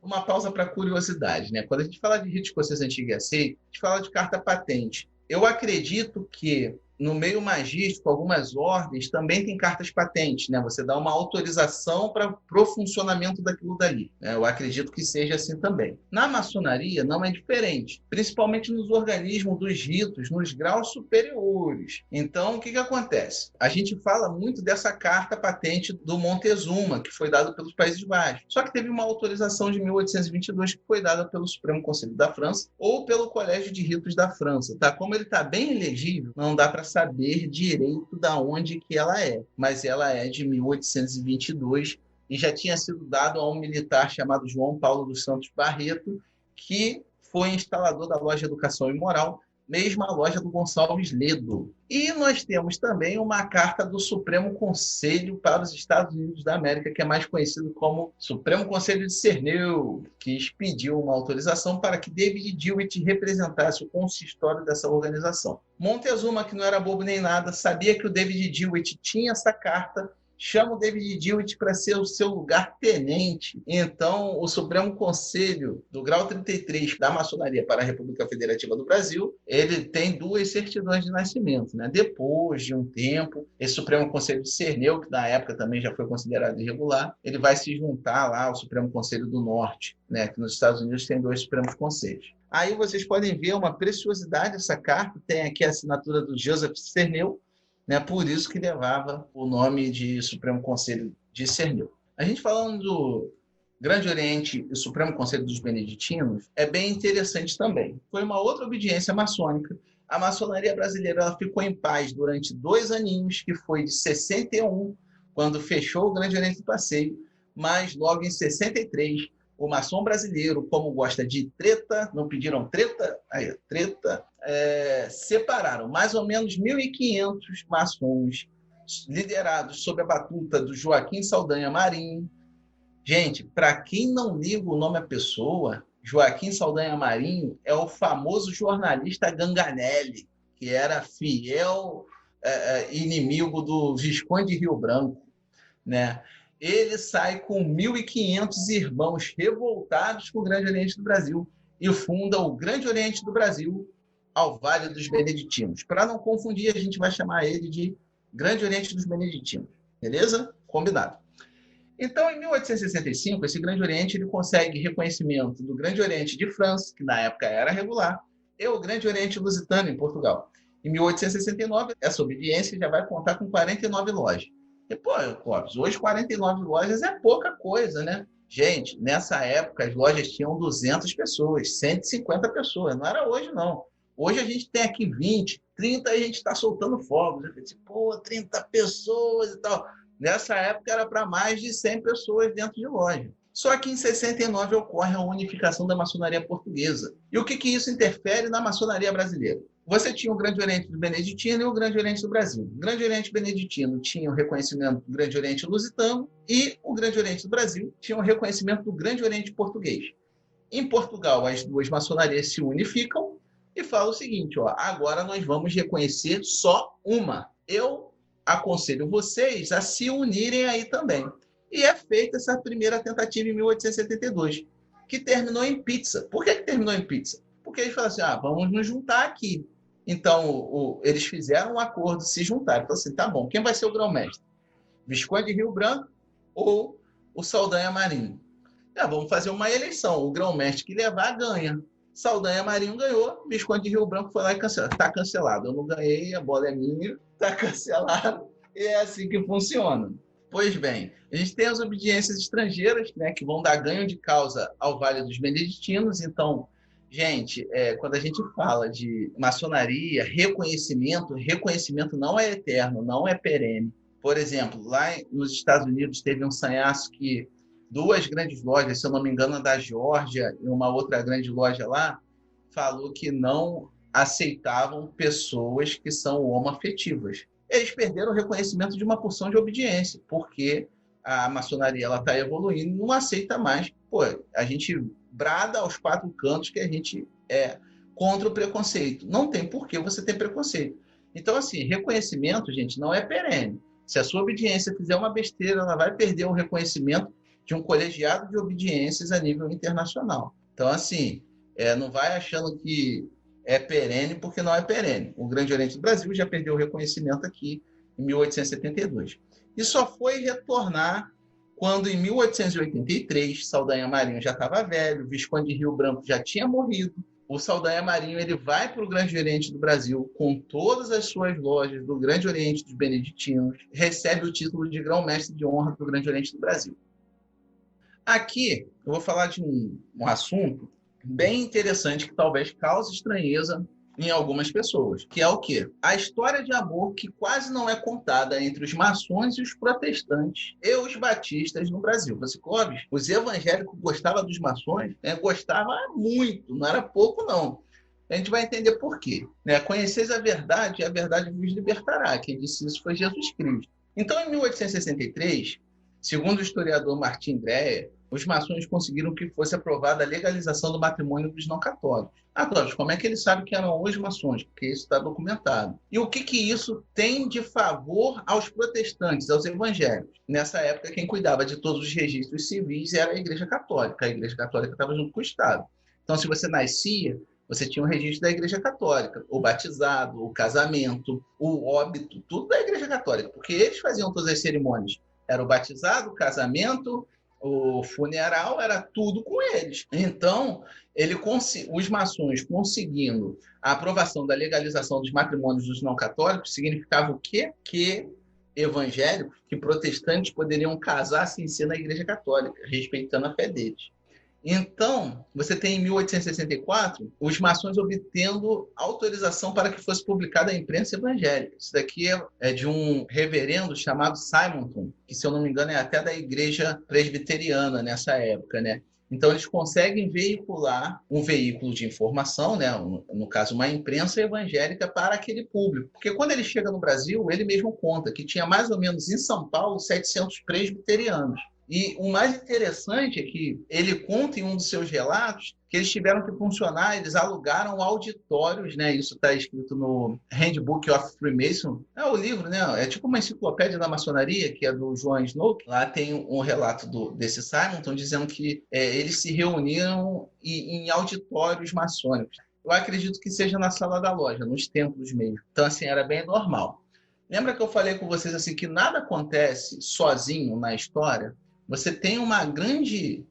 Uma pausa para curiosidade, Quando a gente fala de Rito Escocês Antigo e Aceito, a gente fala de carta patente. Eu acredito que no meio magístico, algumas ordens também têm cartas patentes, Você dá uma autorização para o funcionamento daquilo dali. Eu acredito que seja assim também. Na maçonaria não é diferente, principalmente nos organismos dos ritos, nos graus superiores. Então, o que acontece? A gente fala muito dessa carta patente do Montezuma, que foi dada pelos Países Baixos. Só que teve uma autorização de 1822 que foi dada pelo Supremo Conselho da França ou pelo Colégio de Ritos da França. Como ele está bem elegível, não dá para saber direito da onde que ela é, mas ela é de 1822 e já tinha sido dado a um militar chamado João Paulo dos Santos Barreto, que foi instalador da loja Educação e Moral mesma loja do Gonçalves Ledo. E nós temos também uma carta do Supremo Conselho para os Estados Unidos da América, que é mais conhecido como Supremo Conselho de Cerneu, que pediu uma autorização para que David Dewitt representasse o consistório dessa organização. Montezuma, que não era bobo nem nada, sabia que o David Dewitt tinha essa carta, chama o David Dewitt para ser o seu lugar-tenente. Então, o Supremo Conselho do Grau 33 da Maçonaria para a República Federativa do Brasil, ele tem 2 certidões de nascimento, né? Depois de um tempo, esse Supremo Conselho de Cerneu, que na época também já foi considerado irregular, ele vai se juntar lá ao Supremo Conselho do Norte, né? Que nos Estados Unidos tem 2 Supremos Conselhos. Aí vocês podem ver uma preciosidade dessa carta, tem aqui a assinatura do Joseph Cerneu, né? Por isso que levava o nome de Supremo Conselho de Cerneu. A gente falando do Grande Oriente e Supremo Conselho dos Beneditinos é bem interessante também. Foi uma outra obediência maçônica. A maçonaria brasileira ela ficou em paz durante 2 aninhos, que foi de 61, quando fechou o Grande Oriente do Passeio, mas logo em 63, o maçom brasileiro, como gosta de treta, não pediram treta? Aí, treta. Separaram mais ou menos 1.500 maçons liderados sob a batuta do Joaquim Saldanha Marinho. Gente, para quem não liga o nome à pessoa, Joaquim Saldanha Marinho é o famoso jornalista Ganganelli, que era fiel inimigo do Visconde de Rio Branco, né? Ele sai com 1.500 irmãos revoltados com o Grande Oriente do Brasil e funda o Grande Oriente do Brasil ao Vale dos Beneditinos. Para não confundir, a gente vai chamar ele de Grande Oriente dos Beneditinos. Beleza? Combinado. Então, em 1865, esse Grande Oriente ele consegue reconhecimento do Grande Oriente de França, que na época era regular, e o Grande Oriente Lusitano, em Portugal. Em 1869, essa obediência já vai contar com 49 lojas. E, pô, Clóvis, hoje 49 lojas é pouca coisa, né? Gente, nessa época as lojas tinham 200 pessoas, 150 pessoas. Não era hoje, não. Hoje a gente tem aqui 20, 30 e a gente está soltando fogos. Eu disse, pô, 30 pessoas e tal. Nessa época era para mais de 100 pessoas dentro de loja. Só que em 69 ocorre a unificação da maçonaria portuguesa. E o que isso interfere na maçonaria brasileira? Você tinha o Grande Oriente do Beneditino e o Grande Oriente do Brasil. O Grande Oriente Beneditino tinha o reconhecimento do Grande Oriente Lusitano e o Grande Oriente do Brasil tinha o reconhecimento do Grande Oriente Português. Em Portugal, as 2 maçonarias se unificam e falam o seguinte, ó, agora nós vamos reconhecer só uma. Eu aconselho vocês a se unirem aí também. E é feita essa primeira tentativa em 1872, que terminou em pizza. Por que terminou em pizza? Porque eles falaram assim, vamos nos juntar aqui. Então, eles fizeram um acordo, se juntaram. Então, assim, tá bom, quem vai ser o grão-mestre? Visconde de Rio Branco ou o Saldanha Marinho? Vamos fazer uma eleição. O grão-mestre que levar, ganha. Saldanha Marinho ganhou, Visconde de Rio Branco foi lá e cancelou. Está cancelado. Eu não ganhei, a bola é minha, está cancelado. E é assim que funciona. Pois bem, a gente tem as obediências estrangeiras, né, que vão dar ganho de causa ao Vale dos Beneditinos. Então, gente, quando a gente fala de maçonaria, reconhecimento não é eterno, não é perene. Por exemplo, lá nos Estados Unidos teve um sanhaço que 2 grandes lojas, se eu não me engano, da Geórgia e uma outra grande loja lá, falou que não aceitavam pessoas que são homoafetivas. Eles perderam o reconhecimento de uma porção de obediência, porque a maçonaria está evoluindo e não aceita mais. Pô, a gente brada aos 4 cantos que a gente é contra o preconceito. Não tem por que você ter preconceito. Então, assim, reconhecimento, gente, não é perene. Se a sua obediência fizer uma besteira, ela vai perder o reconhecimento de um colegiado de obediências a nível internacional. Então, assim, não vai achando que é perene, porque não é perene. O Grande Oriente do Brasil já perdeu o reconhecimento aqui em 1872. E só foi retornar quando, em 1883, Saldanha Marinho já estava velho, Visconde de Rio Branco já tinha morrido. O Saldanha Marinho ele vai para o Grande Oriente do Brasil com todas as suas lojas do Grande Oriente dos Beneditinos, recebe o título de grão-mestre de honra do Grande Oriente do Brasil. Aqui eu vou falar de um assunto bem interessante que talvez cause estranheza em algumas pessoas, que é o quê? A história de amor que quase não é contada entre os maçons e os protestantes e os batistas no Brasil. Você, Clóvis, os evangélicos gostavam dos maçons, gostava muito, não era pouco não. A gente vai entender por quê. Né? Conheceis a verdade e a verdade vos libertará. Quem disse isso foi Jesus Cristo. Então, em 1863, segundo o historiador Martin Dreyer, os maçons conseguiram que fosse aprovada a legalização do matrimônio dos não católicos. Agora, como é que ele sabe que eram os maçons? Porque isso está documentado. E o que isso tem de favor aos protestantes, aos evangélicos? Nessa época, quem cuidava de todos os registros civis era a Igreja Católica. A Igreja Católica estava junto com o Estado. Então, se você nascia, você tinha um registro da Igreja Católica. O batizado, o casamento, o óbito, tudo da Igreja Católica. Porque eles faziam todas as cerimônias. Era o batizado, o casamento, o funeral, era tudo com eles. Então, os maçons conseguindo a aprovação da legalização dos matrimônios dos não católicos, significava o quê? Que evangélicos, que protestantes poderiam casar sem ser na Igreja Católica, respeitando a fé deles. Então, você tem em 1864 os maçons obtendo autorização para que fosse publicada a imprensa evangélica. Isso daqui é de um reverendo chamado Simonton, que, se eu não me engano, é até da igreja presbiteriana nessa época, né? Então, eles conseguem veicular um veículo de informação, né? No caso, uma imprensa evangélica para aquele público. Porque quando ele chega no Brasil, ele mesmo conta que tinha mais ou menos em São Paulo 700 presbiterianos. E o mais interessante é que ele conta em um dos seus relatos que eles tiveram que funcionar, eles alugaram auditórios, né? Isso está escrito no Handbook of Freemason. É o livro, né? É tipo uma enciclopédia da maçonaria, que é do Joan Snow. Lá tem um relato desse Simonton dizendo que eles se reuniram em auditórios maçônicos. Eu acredito que seja na sala da loja, nos templos mesmo. Então, assim, era bem normal. Lembra que eu falei com vocês assim que nada acontece sozinho na história? Você tem uma grande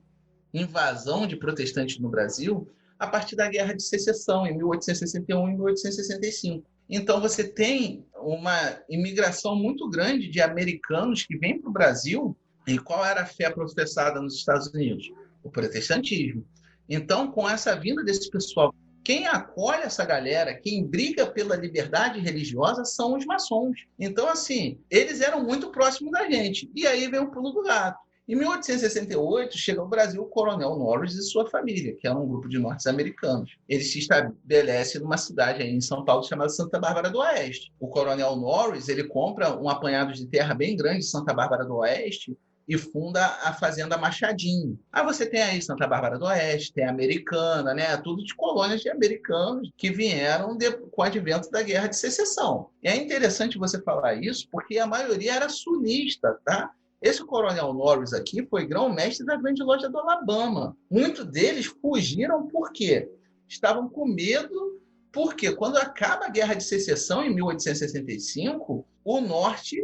invasão de protestantes no Brasil a partir da Guerra de Secessão, em 1861 e 1865. Então, você tem uma imigração muito grande de americanos que vêm para o Brasil. E qual era a fé professada nos Estados Unidos? O protestantismo. Então, com essa vinda desse pessoal, quem acolhe essa galera, quem briga pela liberdade religiosa são os maçons. Então, assim, eles eram muito próximos da gente. E aí vem o pulo do gato. Em 1868, chega ao Brasil o Coronel Norris e sua família, que era um grupo de norte-americanos. Ele se estabelece numa cidade aí em São Paulo chamada Santa Bárbara do Oeste. O Coronel Norris, ele compra um apanhado de terra bem grande em Santa Bárbara do Oeste e funda a Fazenda Machadinho. Aí você tem aí Santa Bárbara do Oeste, tem a Americana, né? Tudo de colônias de americanos que vieram com o advento da Guerra de Secessão. E é interessante você falar isso porque a maioria era sunista, tá? Esse Coronel Norris aqui foi grão-mestre da Grande Loja do Alabama. Muitos deles fugiram por quê? Estavam com medo, porque quando acaba a Guerra de Secessão, em 1865, o Norte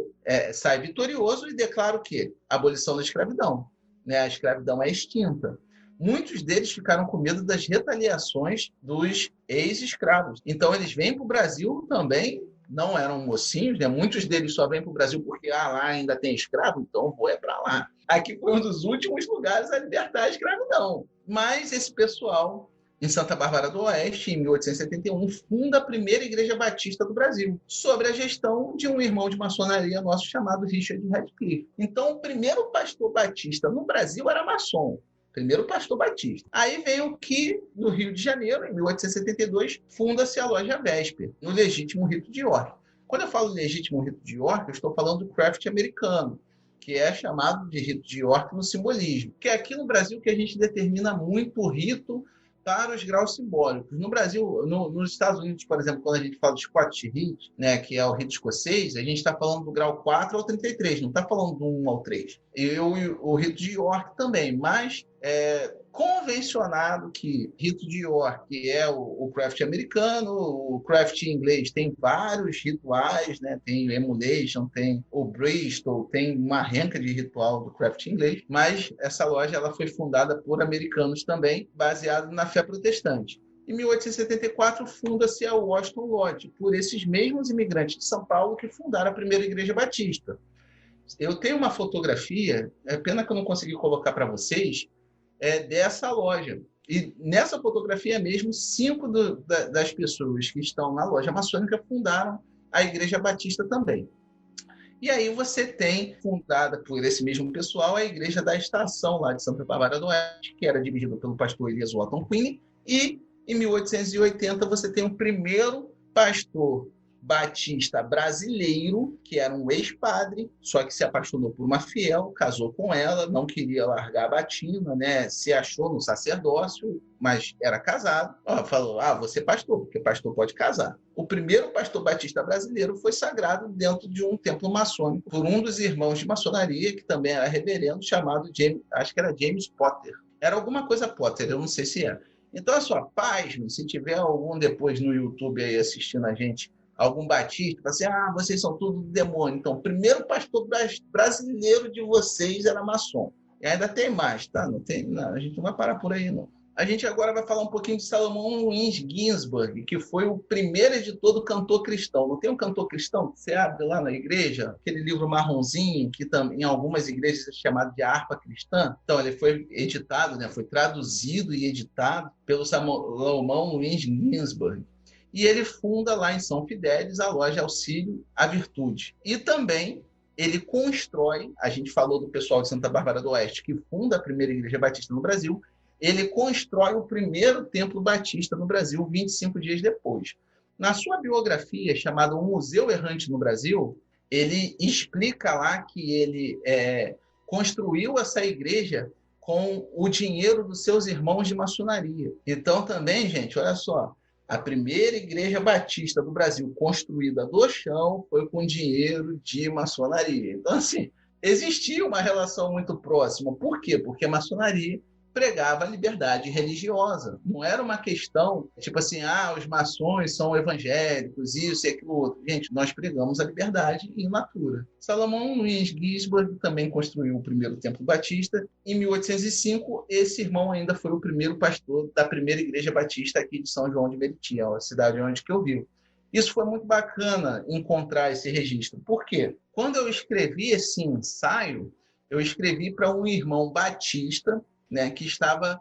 sai vitorioso e declara o quê? A abolição da escravidão. Né? A escravidão é extinta. Muitos deles ficaram com medo das retaliações dos ex-escravos. Então, eles vêm para o Brasil também. Não eram mocinhos, né? Muitos deles só vêm para o Brasil porque lá ainda tem escravo, então vou para lá. Aqui foi um dos últimos lugares a libertar a escravidão. Mas esse pessoal, em Santa Bárbara do Oeste, em 1871, funda a primeira igreja batista do Brasil, sob a gestão de um irmão de maçonaria nosso chamado Richard Radcliffe. Então, o primeiro pastor batista no Brasil era maçom. Primeiro pastor batista. Aí veio que, no Rio de Janeiro, em 1872, funda-se a loja Vesper, no Legítimo Rito de York. Quando eu falo Legítimo Rito de York, eu estou falando do craft americano, que é chamado de Rito de York no simbolismo. Que é aqui no Brasil que a gente determina muito o rito para os graus simbólicos. No Brasil, nos Estados Unidos, por exemplo, quando a gente fala de Scottish Rite, né, que é o rito escocês, a gente está falando do grau 4 ao 33, não está falando do 1 ao 3. E o rito de York também, mas convencionado que rito de York é o craft americano, o craft inglês tem vários rituais, né? Tem emulation, tem o Bristol, tem uma renca de ritual do craft inglês, mas essa loja ela foi fundada por americanos também, baseado na fé protestante. Em 1874, funda-se a Washington Lodge, por esses mesmos imigrantes de São Paulo que fundaram a primeira igreja batista. Eu tenho uma fotografia, é pena que eu não consegui colocar para vocês, dessa loja. E nessa fotografia mesmo, 5 das pessoas que estão na loja maçônica fundaram a Igreja Batista também. E aí você tem, fundada por esse mesmo pessoal, a Igreja da Estação, lá de Santa Bárbara do Oeste, que era dirigida pelo pastor Elias Walton Quinn, e Em 1880, você tem o primeiro pastor batista brasileiro, que era um ex-padre, só que se apaixonou por uma fiel, casou com ela, não queria largar a batina, né? Se achou no sacerdócio, mas era casado. Falou, vou ser pastor, porque pastor pode casar. O primeiro pastor batista brasileiro foi sagrado dentro de um templo maçônico por um dos irmãos de maçonaria, que também era reverendo, chamado James, acho que era James Potter. Era alguma coisa Potter, eu não sei se era. Então, a sua paz, se tiver algum depois no YouTube aí assistindo a gente, algum batista, fala assim, vocês são tudo demônio. Então, o primeiro pastor brasileiro de vocês era maçom. E ainda tem mais, tá? Não, a gente não vai parar por aí, não. A gente agora vai falar um pouquinho de Salomão Luiz Ginsburg, que foi o primeiro editor do Cantor Cristão. Não tem um Cantor Cristão que você abre lá na igreja? Aquele livro marronzinho, que em algumas igrejas é chamado de Harpa Cristã. Então, ele foi editado, né? Foi traduzido e editado pelo Salomão Luiz Ginsburg. E ele funda lá em São Fidélis a loja Auxílio à Virtude. E também ele constrói, a gente falou do pessoal de Santa Bárbara do Oeste, que funda a primeira igreja batista no Brasil, ele constrói o primeiro templo batista no Brasil 25 dias depois. Na sua biografia, chamada O Museu Errante no Brasil, ele explica lá que ele construiu essa igreja com o dinheiro dos seus irmãos de maçonaria. Então também, gente, olha só, a primeira igreja batista do Brasil construída do chão foi com dinheiro de maçonaria. Então, assim, existia uma relação muito próxima. Por quê? Porque a maçonaria pregava a liberdade religiosa. Não era uma questão, tipo assim, os maçons são evangélicos, isso e aquilo outro. Gente, nós pregamos a liberdade in natura. Salomão Luiz Ginsburg também construiu o primeiro templo batista. Em 1805, esse irmão ainda foi o primeiro pastor da primeira igreja batista aqui de São João de Meriti, a cidade onde eu vivo. Isso foi muito bacana encontrar esse registro. Por quê? Quando eu escrevi esse ensaio, eu escrevi para um irmão batista, né, que estava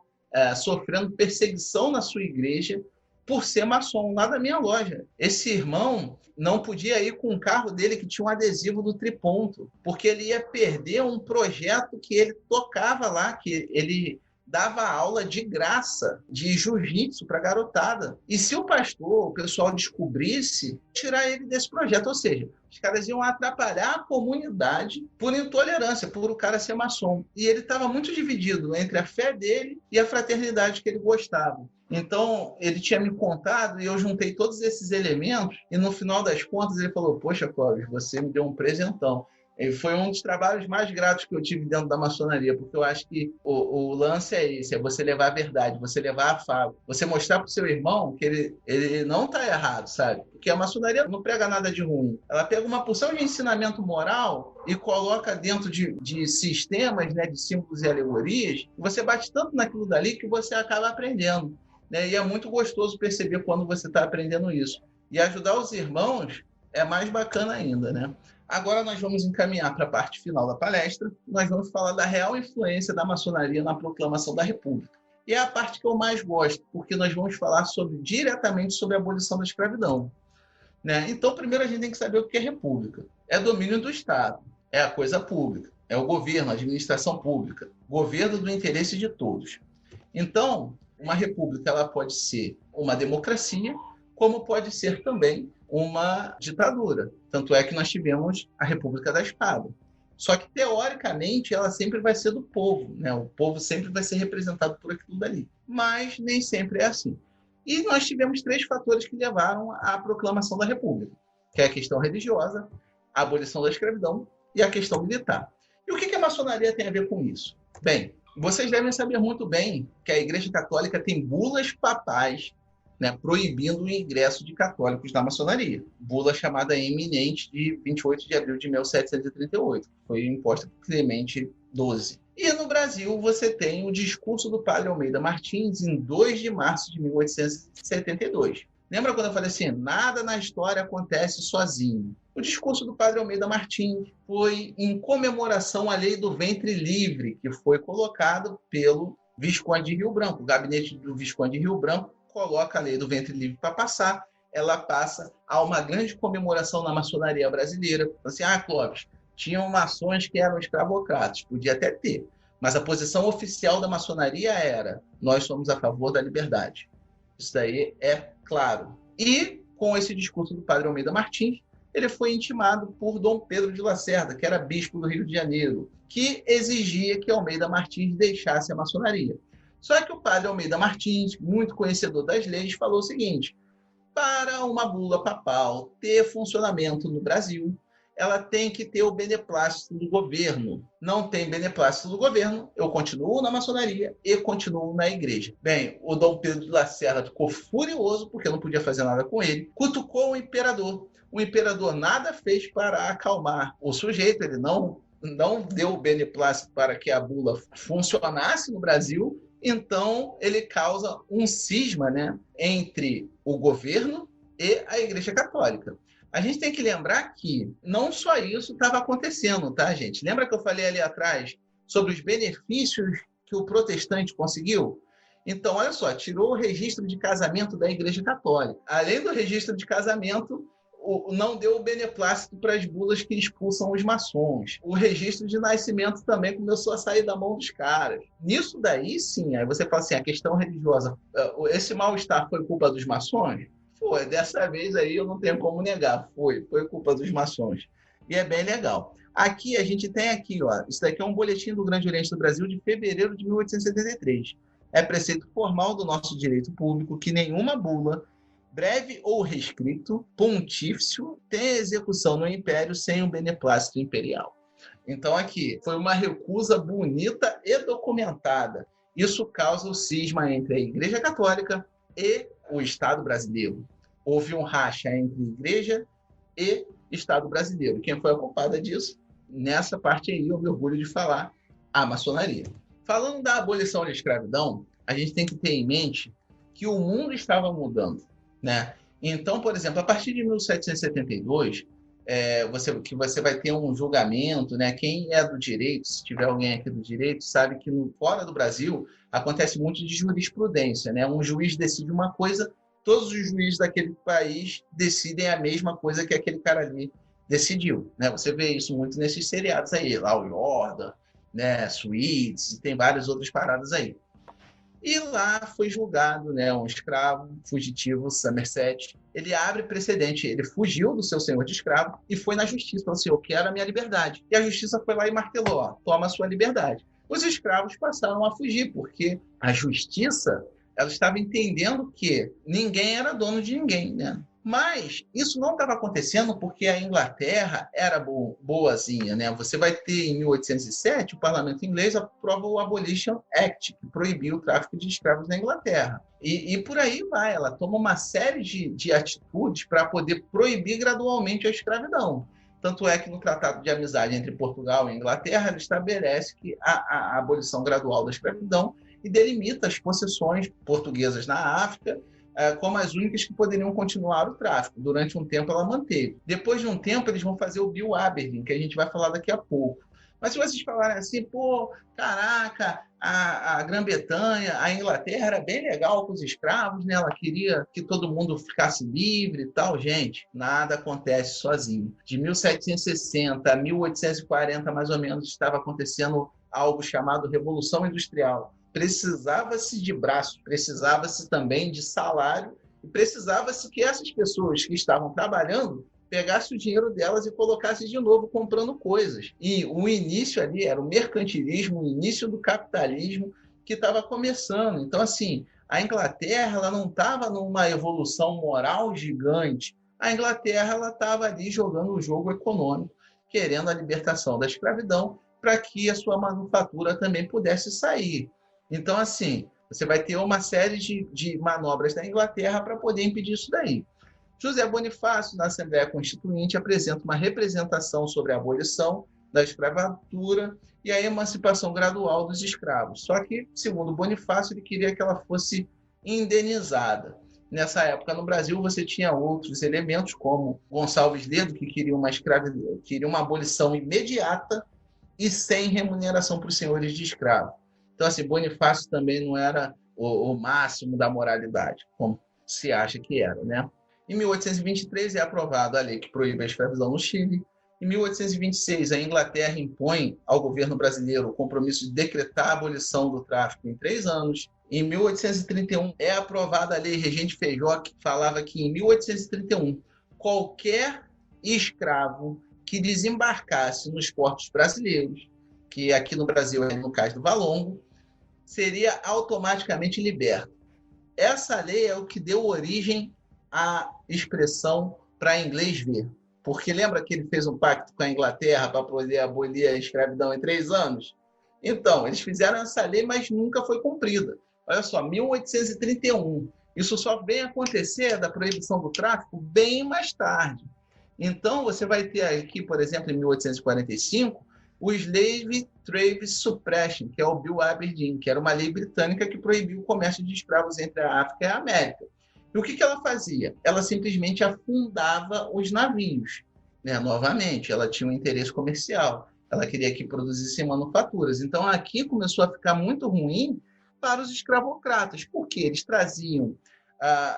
sofrendo perseguição na sua igreja por ser maçom, lá da minha loja. Esse irmão não podia ir com o carro dele que tinha um adesivo do triponto, porque ele ia perder um projeto que ele tocava lá, que ele dava aula de graça de jiu-jitsu para garotada. E se o pastor, o pessoal descobrisse, tirar ele desse projeto, ou seja, os caras iam atrapalhar a comunidade por intolerância, por o cara ser maçom. E ele estava muito dividido entre a fé dele e a fraternidade que ele gostava. Então, ele tinha me contado e eu juntei todos esses elementos e no final das contas ele falou, poxa, Clóvis, você me deu um presentão. E foi um dos trabalhos mais gratos que eu tive dentro da maçonaria, porque eu acho que o lance é esse, é você levar a verdade, você levar a fábula, você mostrar para o seu irmão que ele não está errado, sabe? Porque a maçonaria não prega nada de ruim. Ela pega uma porção de ensinamento moral e coloca dentro de sistemas, né, de símbolos e alegorias, e você bate tanto naquilo dali que você acaba aprendendo. Né? E é muito gostoso perceber quando você está aprendendo isso. E ajudar os irmãos é mais bacana ainda, né? Agora nós vamos encaminhar para a parte final da palestra. Nós vamos falar da real influência da maçonaria na proclamação da República. E é a parte que eu mais gosto, porque nós vamos falar diretamente sobre a abolição da escravidão. Né? Então, primeiro a gente tem que saber o que é república. É domínio do Estado, é a coisa pública, é o governo, a administração pública, governo do interesse de todos. Então, uma república ela pode ser uma democracia, como pode ser também uma ditadura. Tanto é que nós tivemos a República da Espada. Só que, teoricamente, ela sempre vai ser do povo, né? O povo sempre vai ser representado por aquilo dali. Mas nem sempre é assim. E nós tivemos 3 fatores que levaram à proclamação da República, que é a questão religiosa, a abolição da escravidão e a questão militar. E o que a maçonaria tem a ver com isso? Bem, vocês devem saber muito bem que a Igreja Católica tem bulas papais, né, proibindo o ingresso de católicos na maçonaria. Bula chamada eminente de 28 de abril de 1738, que foi imposta por Clemente XII. E no Brasil você tem o discurso do padre Almeida Martins em 2 de março de 1872. Lembra quando eu falei assim, nada na história acontece sozinho? O discurso do padre Almeida Martins foi em comemoração à lei do ventre livre, que foi colocado pelo Visconde de Rio Branco. O gabinete do Visconde de Rio Branco coloca a lei do ventre livre para passar, ela passa a uma grande comemoração na maçonaria brasileira. Assim, Clóvis, tinham maçons que eram escravocratas, podia até ter, mas a posição oficial da maçonaria era, nós somos a favor da liberdade. Isso daí é claro. E, com esse discurso do padre Almeida Martins, ele foi intimado por Dom Pedro de Lacerda, que era bispo do Rio de Janeiro, que exigia que Almeida Martins deixasse a maçonaria. Só que o padre Almeida Martins, muito conhecedor das leis, falou o seguinte: para uma bula papal ter funcionamento no Brasil, ela tem que ter o beneplácito do governo. Não tem beneplácito do governo, eu continuo na maçonaria e continuo na igreja. Bem, o Dom Pedro de Lacerda ficou furioso, porque não podia fazer nada com ele, cutucou o imperador. O imperador nada fez para acalmar o sujeito, ele não deu o beneplácito para que a bula funcionasse no Brasil, então ele causa um cisma, né, entre o governo e a Igreja Católica. A gente tem que lembrar que não só isso estava acontecendo, tá, gente? Lembra que eu falei ali atrás sobre os benefícios que o protestante conseguiu? Então, olha só, tirou o registro de casamento da Igreja Católica. Além do registro de casamento, não deu o beneplácito para as bulas que expulsam os maçons. O registro de nascimento também começou a sair da mão dos caras. Nisso daí, sim, aí você fala assim, a questão religiosa, esse mal-estar foi culpa dos maçons? Foi, dessa vez aí eu não tenho como negar, foi culpa dos maçons. E é bem legal. Aqui, a gente tem aqui, ó, isso daqui é um boletim do Grande Oriente do Brasil de fevereiro de 1873. É preceito formal do nosso direito público que nenhuma bula, breve ou restrito, pontífice, tem execução no Império sem o beneplácito imperial. Então, aqui, foi uma recusa bonita e documentada. Isso causa o cisma entre a Igreja Católica e o Estado brasileiro. Houve um racha entre Igreja e Estado brasileiro. Quem foi a culpada disso? Nessa parte aí, eu me orgulho de falar, a maçonaria. Falando da abolição da escravidão, a gente tem que ter em mente que o mundo estava mudando, né? Então, por exemplo, a partir de 1772, você vai ter um julgamento, né? Quem é do direito, se tiver alguém aqui do direito, sabe que fora do Brasil acontece muito de jurisprudência, né? Um juiz decide uma coisa, todos os juízes daquele país decidem a mesma coisa que aquele cara ali decidiu, né? Você vê isso muito nesses seriados aí, Law and Order, né? Suits, e tem várias outras paradas aí. E lá foi julgado, né, um escravo fugitivo, Somerset. Ele abre precedente, ele fugiu do seu senhor de escravo e foi na justiça, falou assim, eu quero a minha liberdade. E a justiça foi lá e martelou, ó, toma a sua liberdade. Os escravos passaram a fugir, porque a justiça, ela estava entendendo que ninguém era dono de ninguém, né? Mas isso não estava acontecendo porque a Inglaterra era boazinha, né? Você vai ter, em 1807, o parlamento inglês aprova o Abolition Act, que proibiu o tráfico de escravos na Inglaterra. E por aí vai, ela toma uma série de atitudes para poder proibir gradualmente a escravidão. Tanto é que no Tratado de Amizade entre Portugal e Inglaterra, ela estabelece que a abolição gradual da escravidão e delimita as possessões portuguesas na África como as únicas que poderiam continuar o tráfico. Durante um tempo ela manteve. Depois de um tempo eles vão fazer o Bill Aberdeen, que a gente vai falar daqui a pouco. Mas se vocês falarem assim, pô, caraca, a Grã-Bretanha, a Inglaterra era bem legal com os escravos, né? Ela queria que todo mundo ficasse livre e tal. Gente, nada acontece sozinho. De 1760 a 1840, mais ou menos, estava acontecendo algo chamado Revolução Industrial. Precisava-se de braço, precisava-se também de salário e precisava-se que essas pessoas que estavam trabalhando pegassem o dinheiro delas e colocassem de novo comprando coisas. E o início ali era o mercantilismo, o início do capitalismo que estava começando. Então, assim, a Inglaterra ela não estava numa evolução moral gigante. A Inglaterra ela estava ali jogando o jogo econômico, querendo a libertação da escravidão para que a sua manufatura também pudesse sair. Então, assim, você vai ter uma série de manobras da Inglaterra para poder impedir isso daí. José Bonifácio, na Assembleia Constituinte, apresenta uma representação sobre a abolição da escravatura e a emancipação gradual dos escravos. Só que, segundo Bonifácio, ele queria que ela fosse indenizada. Nessa época, no Brasil, você tinha outros elementos, como Gonçalves Ledo, que queria uma abolição imediata e sem remuneração para os senhores de escravo. Então, assim, Bonifácio também não era o máximo da moralidade, como se acha que era, né? Em 1823 é aprovada a lei que proíbe a escravidão no Chile. Em 1826, a Inglaterra impõe ao governo brasileiro o compromisso de decretar a abolição do tráfico em 3 anos. Em 1831, é aprovada a Lei Regente Feijó, que falava que em 1831, qualquer escravo que desembarcasse nos portos brasileiros, que aqui no Brasil é no caso do Valongo, seria automaticamente liberto. Essa lei é o que deu origem à expressão para inglês ver. Porque lembra que ele fez um pacto com a Inglaterra para poder abolir a escravidão em 3 anos? Então, eles fizeram essa lei, mas nunca foi cumprida. Olha só, 1831. Isso só vem acontecer da proibição do tráfico bem mais tarde. Então, você vai ter aqui, por exemplo, em 1845, o Slave Trade Suppression, que é o Bill Aberdeen, que era uma lei britânica que proibiu o comércio de escravos entre a África e a América. E o que ela fazia? Ela simplesmente afundava os navios. Né? Novamente, ela tinha um interesse comercial. Ela queria que produzissem manufaturas. Então, aqui começou a ficar muito ruim para os escravocratas, porque eles traziam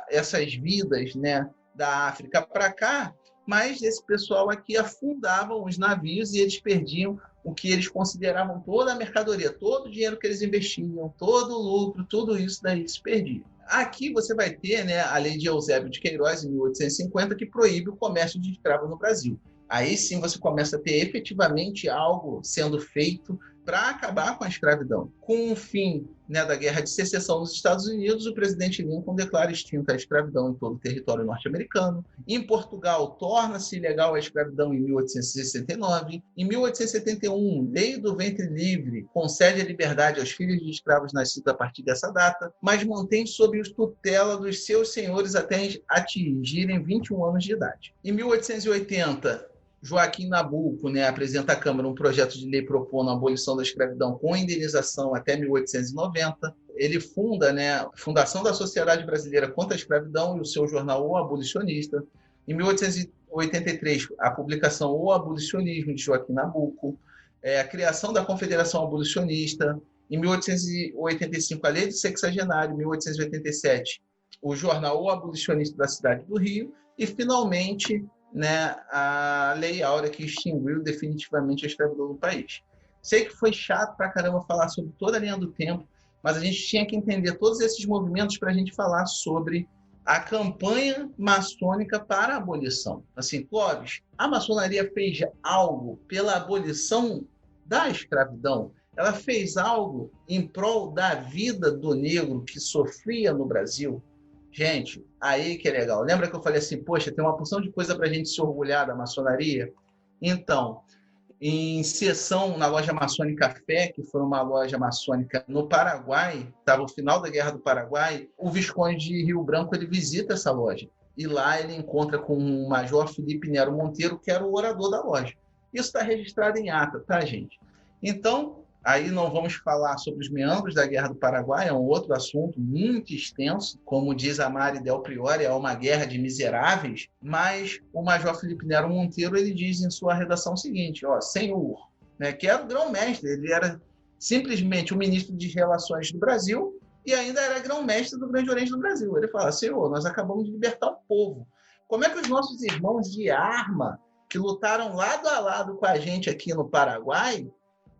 essas vidas, né, da África para cá, mas esse pessoal aqui afundavam os navios e eles perdiam o que eles consideravam toda a mercadoria, todo o dinheiro que eles investiam, todo o lucro, tudo isso daí se perdia. Aqui você vai ter, né, a lei de Eusébio de Queiroz, em 1850, que proíbe o comércio de escravos no Brasil. Aí sim você começa a ter efetivamente algo sendo feito para acabar com a escravidão. Com o fim, né, da Guerra de Secessão nos Estados Unidos, o presidente Lincoln declara extinta a escravidão em todo o território norte-americano. Em Portugal, torna-se ilegal a escravidão em 1869. Em 1871, Lei do Ventre Livre concede a liberdade aos filhos de escravos nascidos a partir dessa data, mas mantém sob tutela dos seus senhores até atingirem 21 anos de idade. Em 1880, Joaquim Nabuco, né, apresenta à Câmara um projeto de lei propondo a abolição da escravidão com indenização até 1890. Ele funda, né, a Fundação da Sociedade Brasileira contra a Escravidão e o seu jornal O Abolicionista. Em 1883, a publicação O Abolicionismo, de Joaquim Nabuco. A criação da Confederação Abolicionista. Em 1885, a Lei do Sexagenário. Em 1887, o jornal O Abolicionista da cidade do Rio. E, finalmente, né, a Lei Áurea, que extinguiu definitivamente a escravidão no país. Sei que foi chato pra caramba falar sobre toda a linha do tempo, mas a gente tinha que entender todos esses movimentos para a gente falar sobre a campanha maçônica para a abolição. Assim, Clóvis, a maçonaria fez algo pela abolição da escravidão? Ela fez algo em prol da vida do negro que sofria no Brasil? Gente, aí que é legal. Lembra que eu falei assim, poxa, tem uma porção de coisa para a gente se orgulhar da maçonaria? Então, em sessão na loja Maçônica Fé, que foi uma loja maçônica no Paraguai, estava o final da Guerra do Paraguai, o Visconde de Rio Branco ele visita essa loja. E lá ele encontra com o Major Felipe Nero Monteiro, que era o orador da loja. Isso está registrado em ata, tá, gente? Então, aí não vamos falar sobre os meandros da Guerra do Paraguai, é um outro assunto muito extenso. Como diz a Mari Del Priore, é uma guerra de miseráveis, mas o Major Felipe Nero Monteiro ele diz em sua redação o seguinte, ó, senhor, né, que era o grão-mestre, ele era simplesmente o ministro de Relações do Brasil e ainda era grão-mestre do Grande Oriente do Brasil. Ele fala, senhor, nós acabamos de libertar o povo. Como é que os nossos irmãos de arma, que lutaram lado a lado com a gente aqui no Paraguai,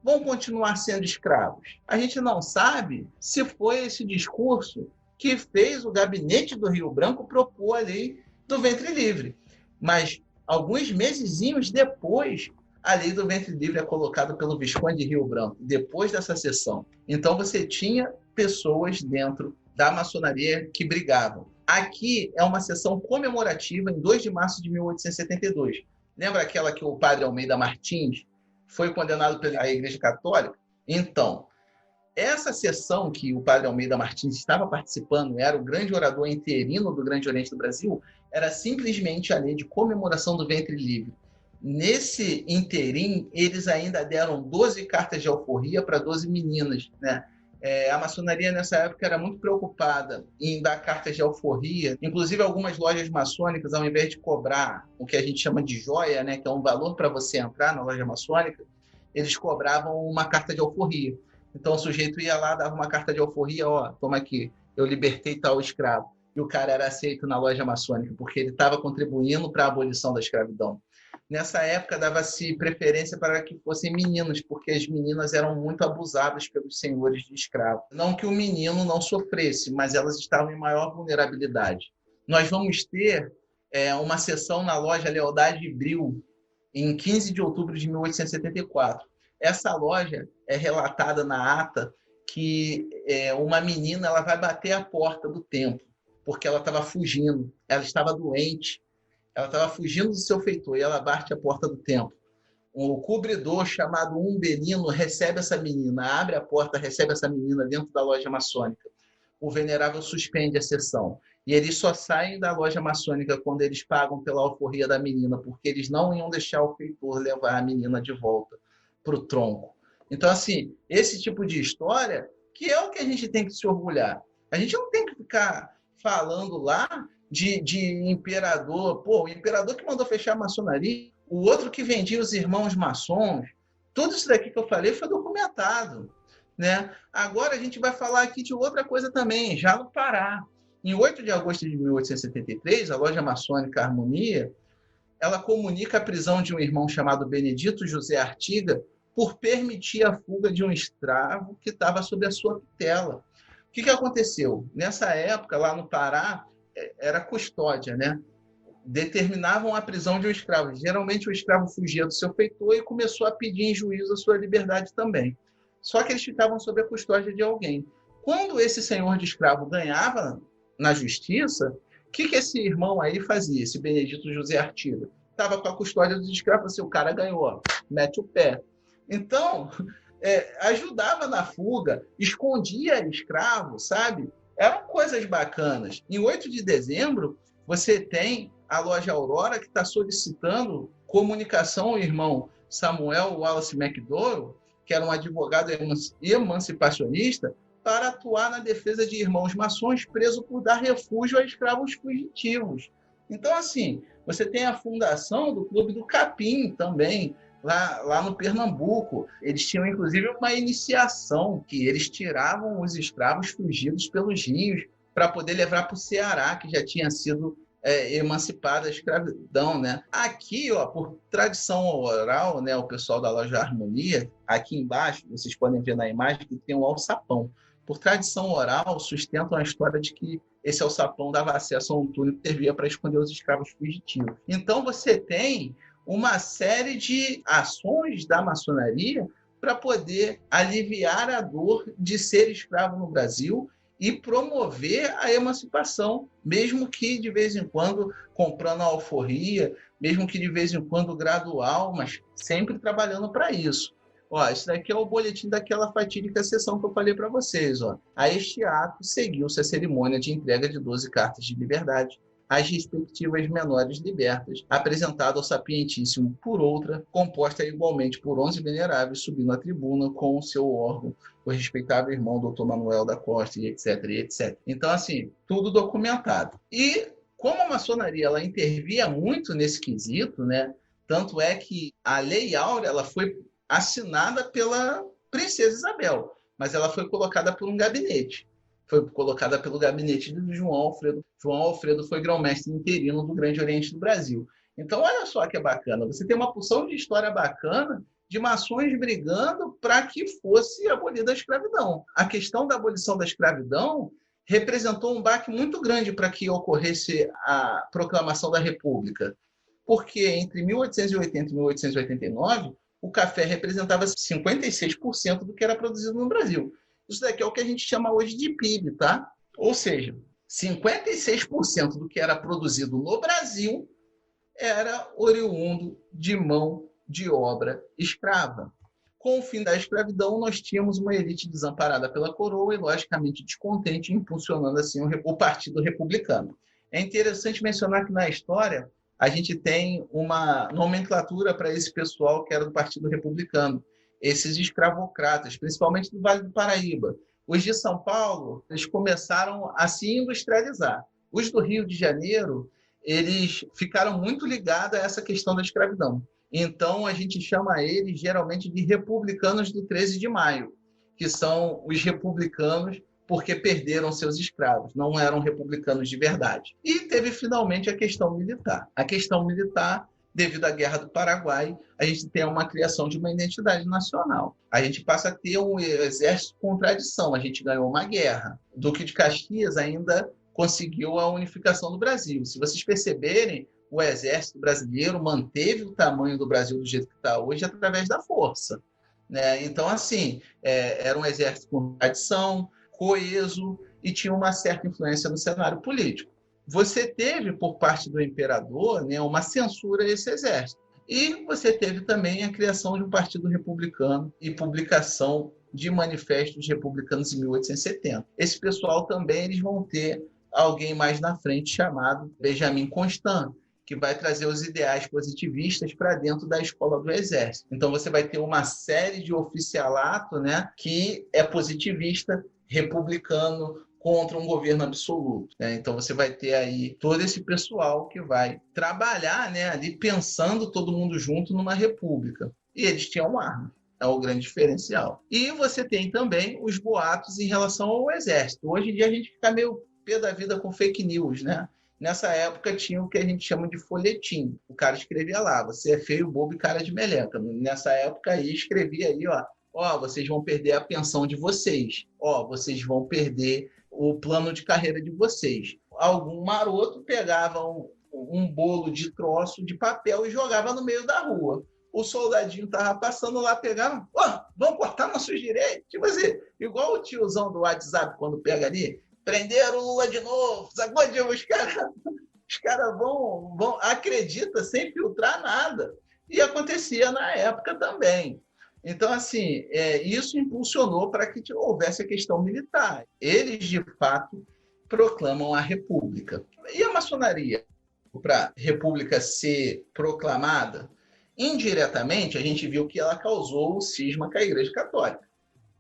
vão continuar sendo escravos? A gente não sabe se foi esse discurso que fez o gabinete do Rio Branco propor a lei do ventre livre. Mas, alguns mesezinhos depois, a lei do ventre livre é colocada pelo Visconde de Rio Branco, depois dessa sessão. Então, você tinha pessoas dentro da maçonaria que brigavam. Aqui é uma sessão comemorativa em 2 de março de 1872. Lembra aquela que o padre Almeida Martins foi condenado pela Igreja Católica? Então, essa sessão que o padre Almeida Martins estava participando, era o grande orador interino do Grande Oriente do Brasil, era simplesmente a lei de comemoração do ventre livre. Nesse interim, eles ainda deram 12 cartas de alforria para 12 meninas, né? A maçonaria nessa época era muito preocupada em dar cartas de alforria. Inclusive, algumas lojas maçônicas, ao invés de cobrar o que a gente chama de joia, né, que é um valor para você entrar na loja maçônica, eles cobravam uma carta de alforria. Então, o sujeito ia lá, dava uma carta de alforria, ó, toma aqui, eu libertei tal escravo. E o cara era aceito na loja maçônica, porque ele estava contribuindo para a abolição da escravidão. Nessa época, dava-se preferência para que fossem meninos, porque as meninas eram muito abusadas pelos senhores de escravos. Não que o menino não sofresse, mas elas estavam em maior vulnerabilidade. Nós vamos ter uma sessão na loja Lealdade e Bril, em 15 de outubro de 1874. Essa loja é relatada na ata que uma menina ela vai bater a porta do templo, porque ela estava fugindo, ela estava doente, ela estava fugindo do seu feitor, e ela bate a porta do templo. Um cobridor chamado Umbelino recebe essa menina, abre a porta, recebe essa menina dentro da loja maçônica. O venerável suspende a sessão. E eles só saem da loja maçônica quando eles pagam pela alforria da menina, porque eles não iam deixar o feitor levar a menina de volta para o tronco. Então, assim, esse tipo de história que é o que a gente tem que se orgulhar. A gente não tem que ficar falando lá de imperador. Pô, o imperador que mandou fechar a maçonaria, o outro que vendia os irmãos maçons. Tudo isso daqui que eu falei foi documentado, né? Agora a gente vai falar aqui de outra coisa também, já no Pará. Em 8 de agosto de 1873, a loja maçônica Harmonia, ela comunica a prisão de um irmão chamado Benedito José Artiga por permitir a fuga de um escravo que estava sob a sua tutela. O que aconteceu? Nessa época, lá no Pará, era custódia, né? Determinavam a prisão de um escravo. Geralmente o escravo fugia do seu feitor e começou a pedir em juízo a sua liberdade também. Só que eles ficavam sob a custódia de alguém. Quando esse senhor de escravo ganhava na justiça, o que esse irmão aí fazia, esse Benedito José Artiga? Estava com a custódia dos escravos, assim, o cara ganhou, mete o pé. Então, ajudava na fuga, escondia escravo, sabe? Eram coisas bacanas. Em 8 de dezembro, você tem a loja Aurora, que está solicitando comunicação ao irmão Samuel Wallace McDowell, que era um advogado emancipacionista, para atuar na defesa de irmãos maçons presos por dar refúgio a escravos fugitivos. Então, assim, você tem a fundação do Clube do Capim também, lá no Pernambuco. Eles tinham, inclusive, uma iniciação que eles tiravam os escravos fugidos pelos rios para poder levar para o Ceará, que já tinha sido emancipada da escravidão, né? Aqui, ó, por tradição oral, né, o pessoal da loja Harmonia, aqui embaixo, vocês podem ver na imagem que tem um alçapão. Por tradição oral, sustentam a história de que esse alçapão dava acesso a um túnel que servia para esconder os escravos fugitivos. Então, você tem uma série de ações da maçonaria para poder aliviar a dor de ser escravo no Brasil e promover a emancipação, mesmo que de vez em quando comprando a alforria, mesmo que de vez em quando gradual, mas sempre trabalhando para isso. Ó, esse daqui é o boletim daquela fatídica sessão que eu falei para vocês. Ó. A este ato seguiu-se a cerimônia de entrega de 12 cartas de liberdade às respectivas menores libertas, apresentado ao sapientíssimo por outra, composta igualmente por 11 veneráveis, subindo à tribuna com o seu órgão, o respeitável irmão Dr. Manuel da Costa, e etc, e etc. Então, assim, tudo documentado. E como a maçonaria ela intervia muito nesse quesito, né? Tanto é que a Lei Áurea ela foi assinada pela princesa Isabel, mas ela foi colocada por um gabinete. Foi colocada pelo gabinete de João Alfredo. João Alfredo foi grão-mestre interino do Grande Oriente do Brasil. Então, olha só que é bacana. Você tem uma porção de história bacana de maçons brigando para que fosse abolida a escravidão. A questão da abolição da escravidão representou um baque muito grande para que ocorresse a proclamação da República. Porque entre 1880 e 1889, o café representava 56% do que era produzido no Brasil. Isso daqui é o que a gente chama hoje de PIB, tá? Ou seja, 56% do que era produzido no Brasil era oriundo de mão de obra escrava. Com o fim da escravidão, nós tínhamos uma elite desamparada pela coroa e, logicamente, descontente, impulsionando assim o Partido Republicano. É interessante mencionar que na história a gente tem uma nomenclatura para esse pessoal que era do Partido Republicano, esses escravocratas, principalmente do Vale do Paraíba. Os de São Paulo, eles começaram a se industrializar. Os do Rio de Janeiro, eles ficaram muito ligados a essa questão da escravidão. Então, a gente chama eles, geralmente, de republicanos do 13 de maio, que são os republicanos porque perderam seus escravos, não eram republicanos de verdade. E teve, finalmente, a questão militar. A questão militar devido à Guerra do Paraguai, a gente tem uma criação de uma identidade nacional. A gente passa a ter um exército com tradição, a gente ganhou uma guerra. O Duque de Caxias ainda conseguiu a unificação do Brasil. Se vocês perceberem, o exército brasileiro manteve o tamanho do Brasil do jeito que está hoje através da força, né? Então, assim, era um exército com tradição, coeso e tinha uma certa influência no cenário político. Você teve, por parte do imperador, né, uma censura a esse exército. E você teve também a criação de um partido republicano e publicação de manifestos republicanos em 1870. Esse pessoal também eles vão ter alguém mais na frente chamado Benjamin Constant, que vai trazer os ideais positivistas para dentro da escola do exército. Então você vai ter uma série de oficialato, né, que é positivista, republicano, contra um governo absoluto, né? Então você vai ter aí todo esse pessoal que vai trabalhar, né, ali pensando todo mundo junto numa república. E eles tinham armas. É o grande diferencial. E você tem também os boatos em relação ao exército. Hoje em dia a gente fica meio pé da vida com fake news, né? Nessa época tinha o que a gente chama de folhetim. O cara escrevia lá, você é feio, bobo e cara de meleca. Nessa época aí escrevia aí, ó, vocês vão perder a pensão de vocês. Ó, vocês vão perder o plano de carreira de vocês. Algum maroto pegava um bolo de troço de papel e jogava no meio da rua. O soldadinho estava passando lá, pegava, vamos cortar nossos direitos. Tipo assim, igual o tiozão do WhatsApp quando pega ali, prenderam o Lula de novo, sacode, os caras vão acredita sem filtrar nada. E acontecia na época também. Então, assim, isso impulsionou para que houvesse a questão militar. Eles, de fato, proclamam a República. E a maçonaria, para a República ser proclamada, indiretamente, a gente viu que ela causou o cisma com a Igreja Católica.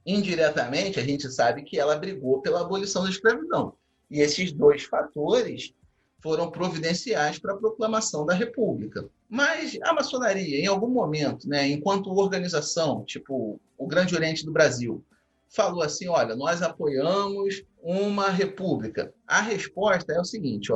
Indiretamente, a gente sabe que ela brigou pela abolição da escravidão. E esses dois fatores foram providenciais para a proclamação da República. Mas a maçonaria, em algum momento, né, enquanto organização, tipo o Grande Oriente do Brasil, falou assim, olha, nós apoiamos uma república. A resposta é o seguinte,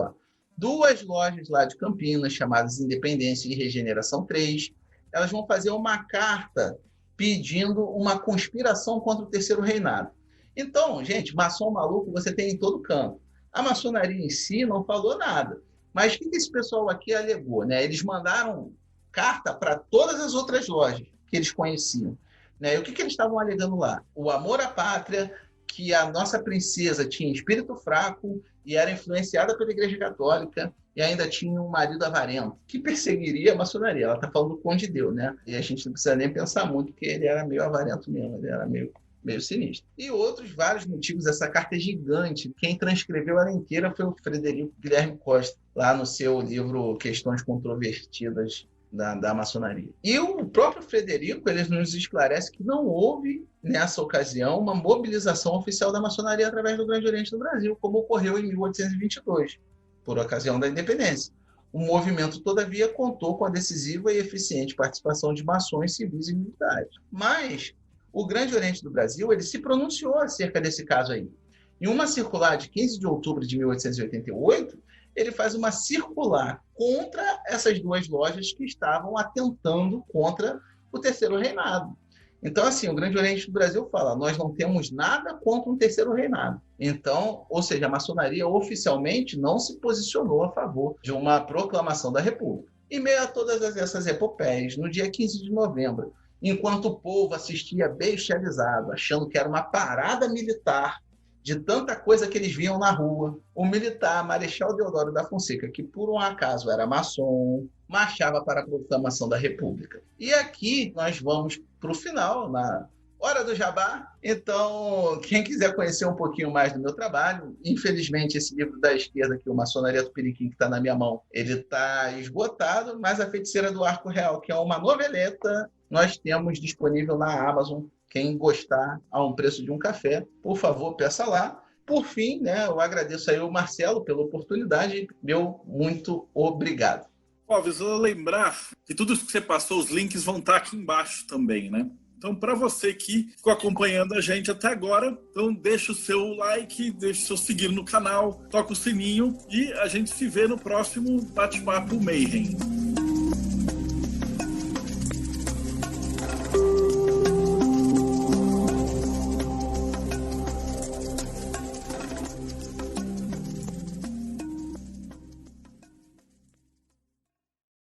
duas lojas lá de Campinas, chamadas Independência e Regeneração 3, elas vão fazer uma carta pedindo uma conspiração contra o Terceiro Reinado. Então, gente, maçom maluco você tem em todo canto. A maçonaria em si não falou nada. Mas o que esse pessoal aqui alegou, né? Eles mandaram carta para todas as outras lojas que eles conheciam, né? E o que eles estavam alegando lá? O amor à pátria, que a nossa princesa tinha espírito fraco e era influenciada pela Igreja Católica e ainda tinha um marido avarento, que perseguiria a maçonaria. Ela está falando do Conde Deu, né? E a gente não precisa nem pensar muito, porque ele era meio avarento mesmo, ele era meio sinistro. E outros vários motivos. Essa carta é gigante. Quem transcreveu ela inteira foi o Frederico Guilherme Costa, lá no seu livro Questões Controvertidas da Maçonaria. E o próprio Frederico, ele nos esclarece que não houve, nessa ocasião, uma mobilização oficial da maçonaria através do Grande Oriente do Brasil, como ocorreu em 1822, por ocasião da independência. O movimento, todavia, contou com a decisiva e eficiente participação de maçons civis e militares. Mas o Grande Oriente do Brasil ele se pronunciou acerca desse caso aí. Em uma circular de 15 de outubro de 1888, ele faz uma circular contra essas duas lojas que estavam atentando contra o Terceiro Reinado. Então, assim, o Grande Oriente do Brasil fala, nós não temos nada contra um Terceiro Reinado. Então, ou seja, a maçonaria oficialmente não se posicionou a favor de uma proclamação da República. Em meio a todas essas epopeias, no dia 15 de novembro, enquanto o povo assistia bestializado, achando que era uma parada militar, de tanta coisa que eles viam na rua, o militar Marechal Deodoro da Fonseca, que por um acaso era maçom, marchava para a proclamação da República. E aqui nós vamos para o final, na hora do jabá. Então, quem quiser conhecer um pouquinho mais do meu trabalho, infelizmente esse livro da esquerda aqui, o Maçonaria Tupiniquim, que está na minha mão, ele está esgotado, mas A Feiticeira do Arco Real, que é uma noveleta, nós temos disponível na Amazon. Quem gostar a um preço de um café, por favor, peça lá. Por fim, né, eu agradeço aí ao Marcelo pela oportunidade. Meu muito obrigado. Clóvis, eu vou lembrar que tudo isso que você passou, os links vão estar aqui embaixo também, né? Então, para você que ficou acompanhando a gente até agora, então deixa o seu like, deixa o seu seguir no canal, toca o sininho e a gente se vê no próximo Bate-Papo Mayhem.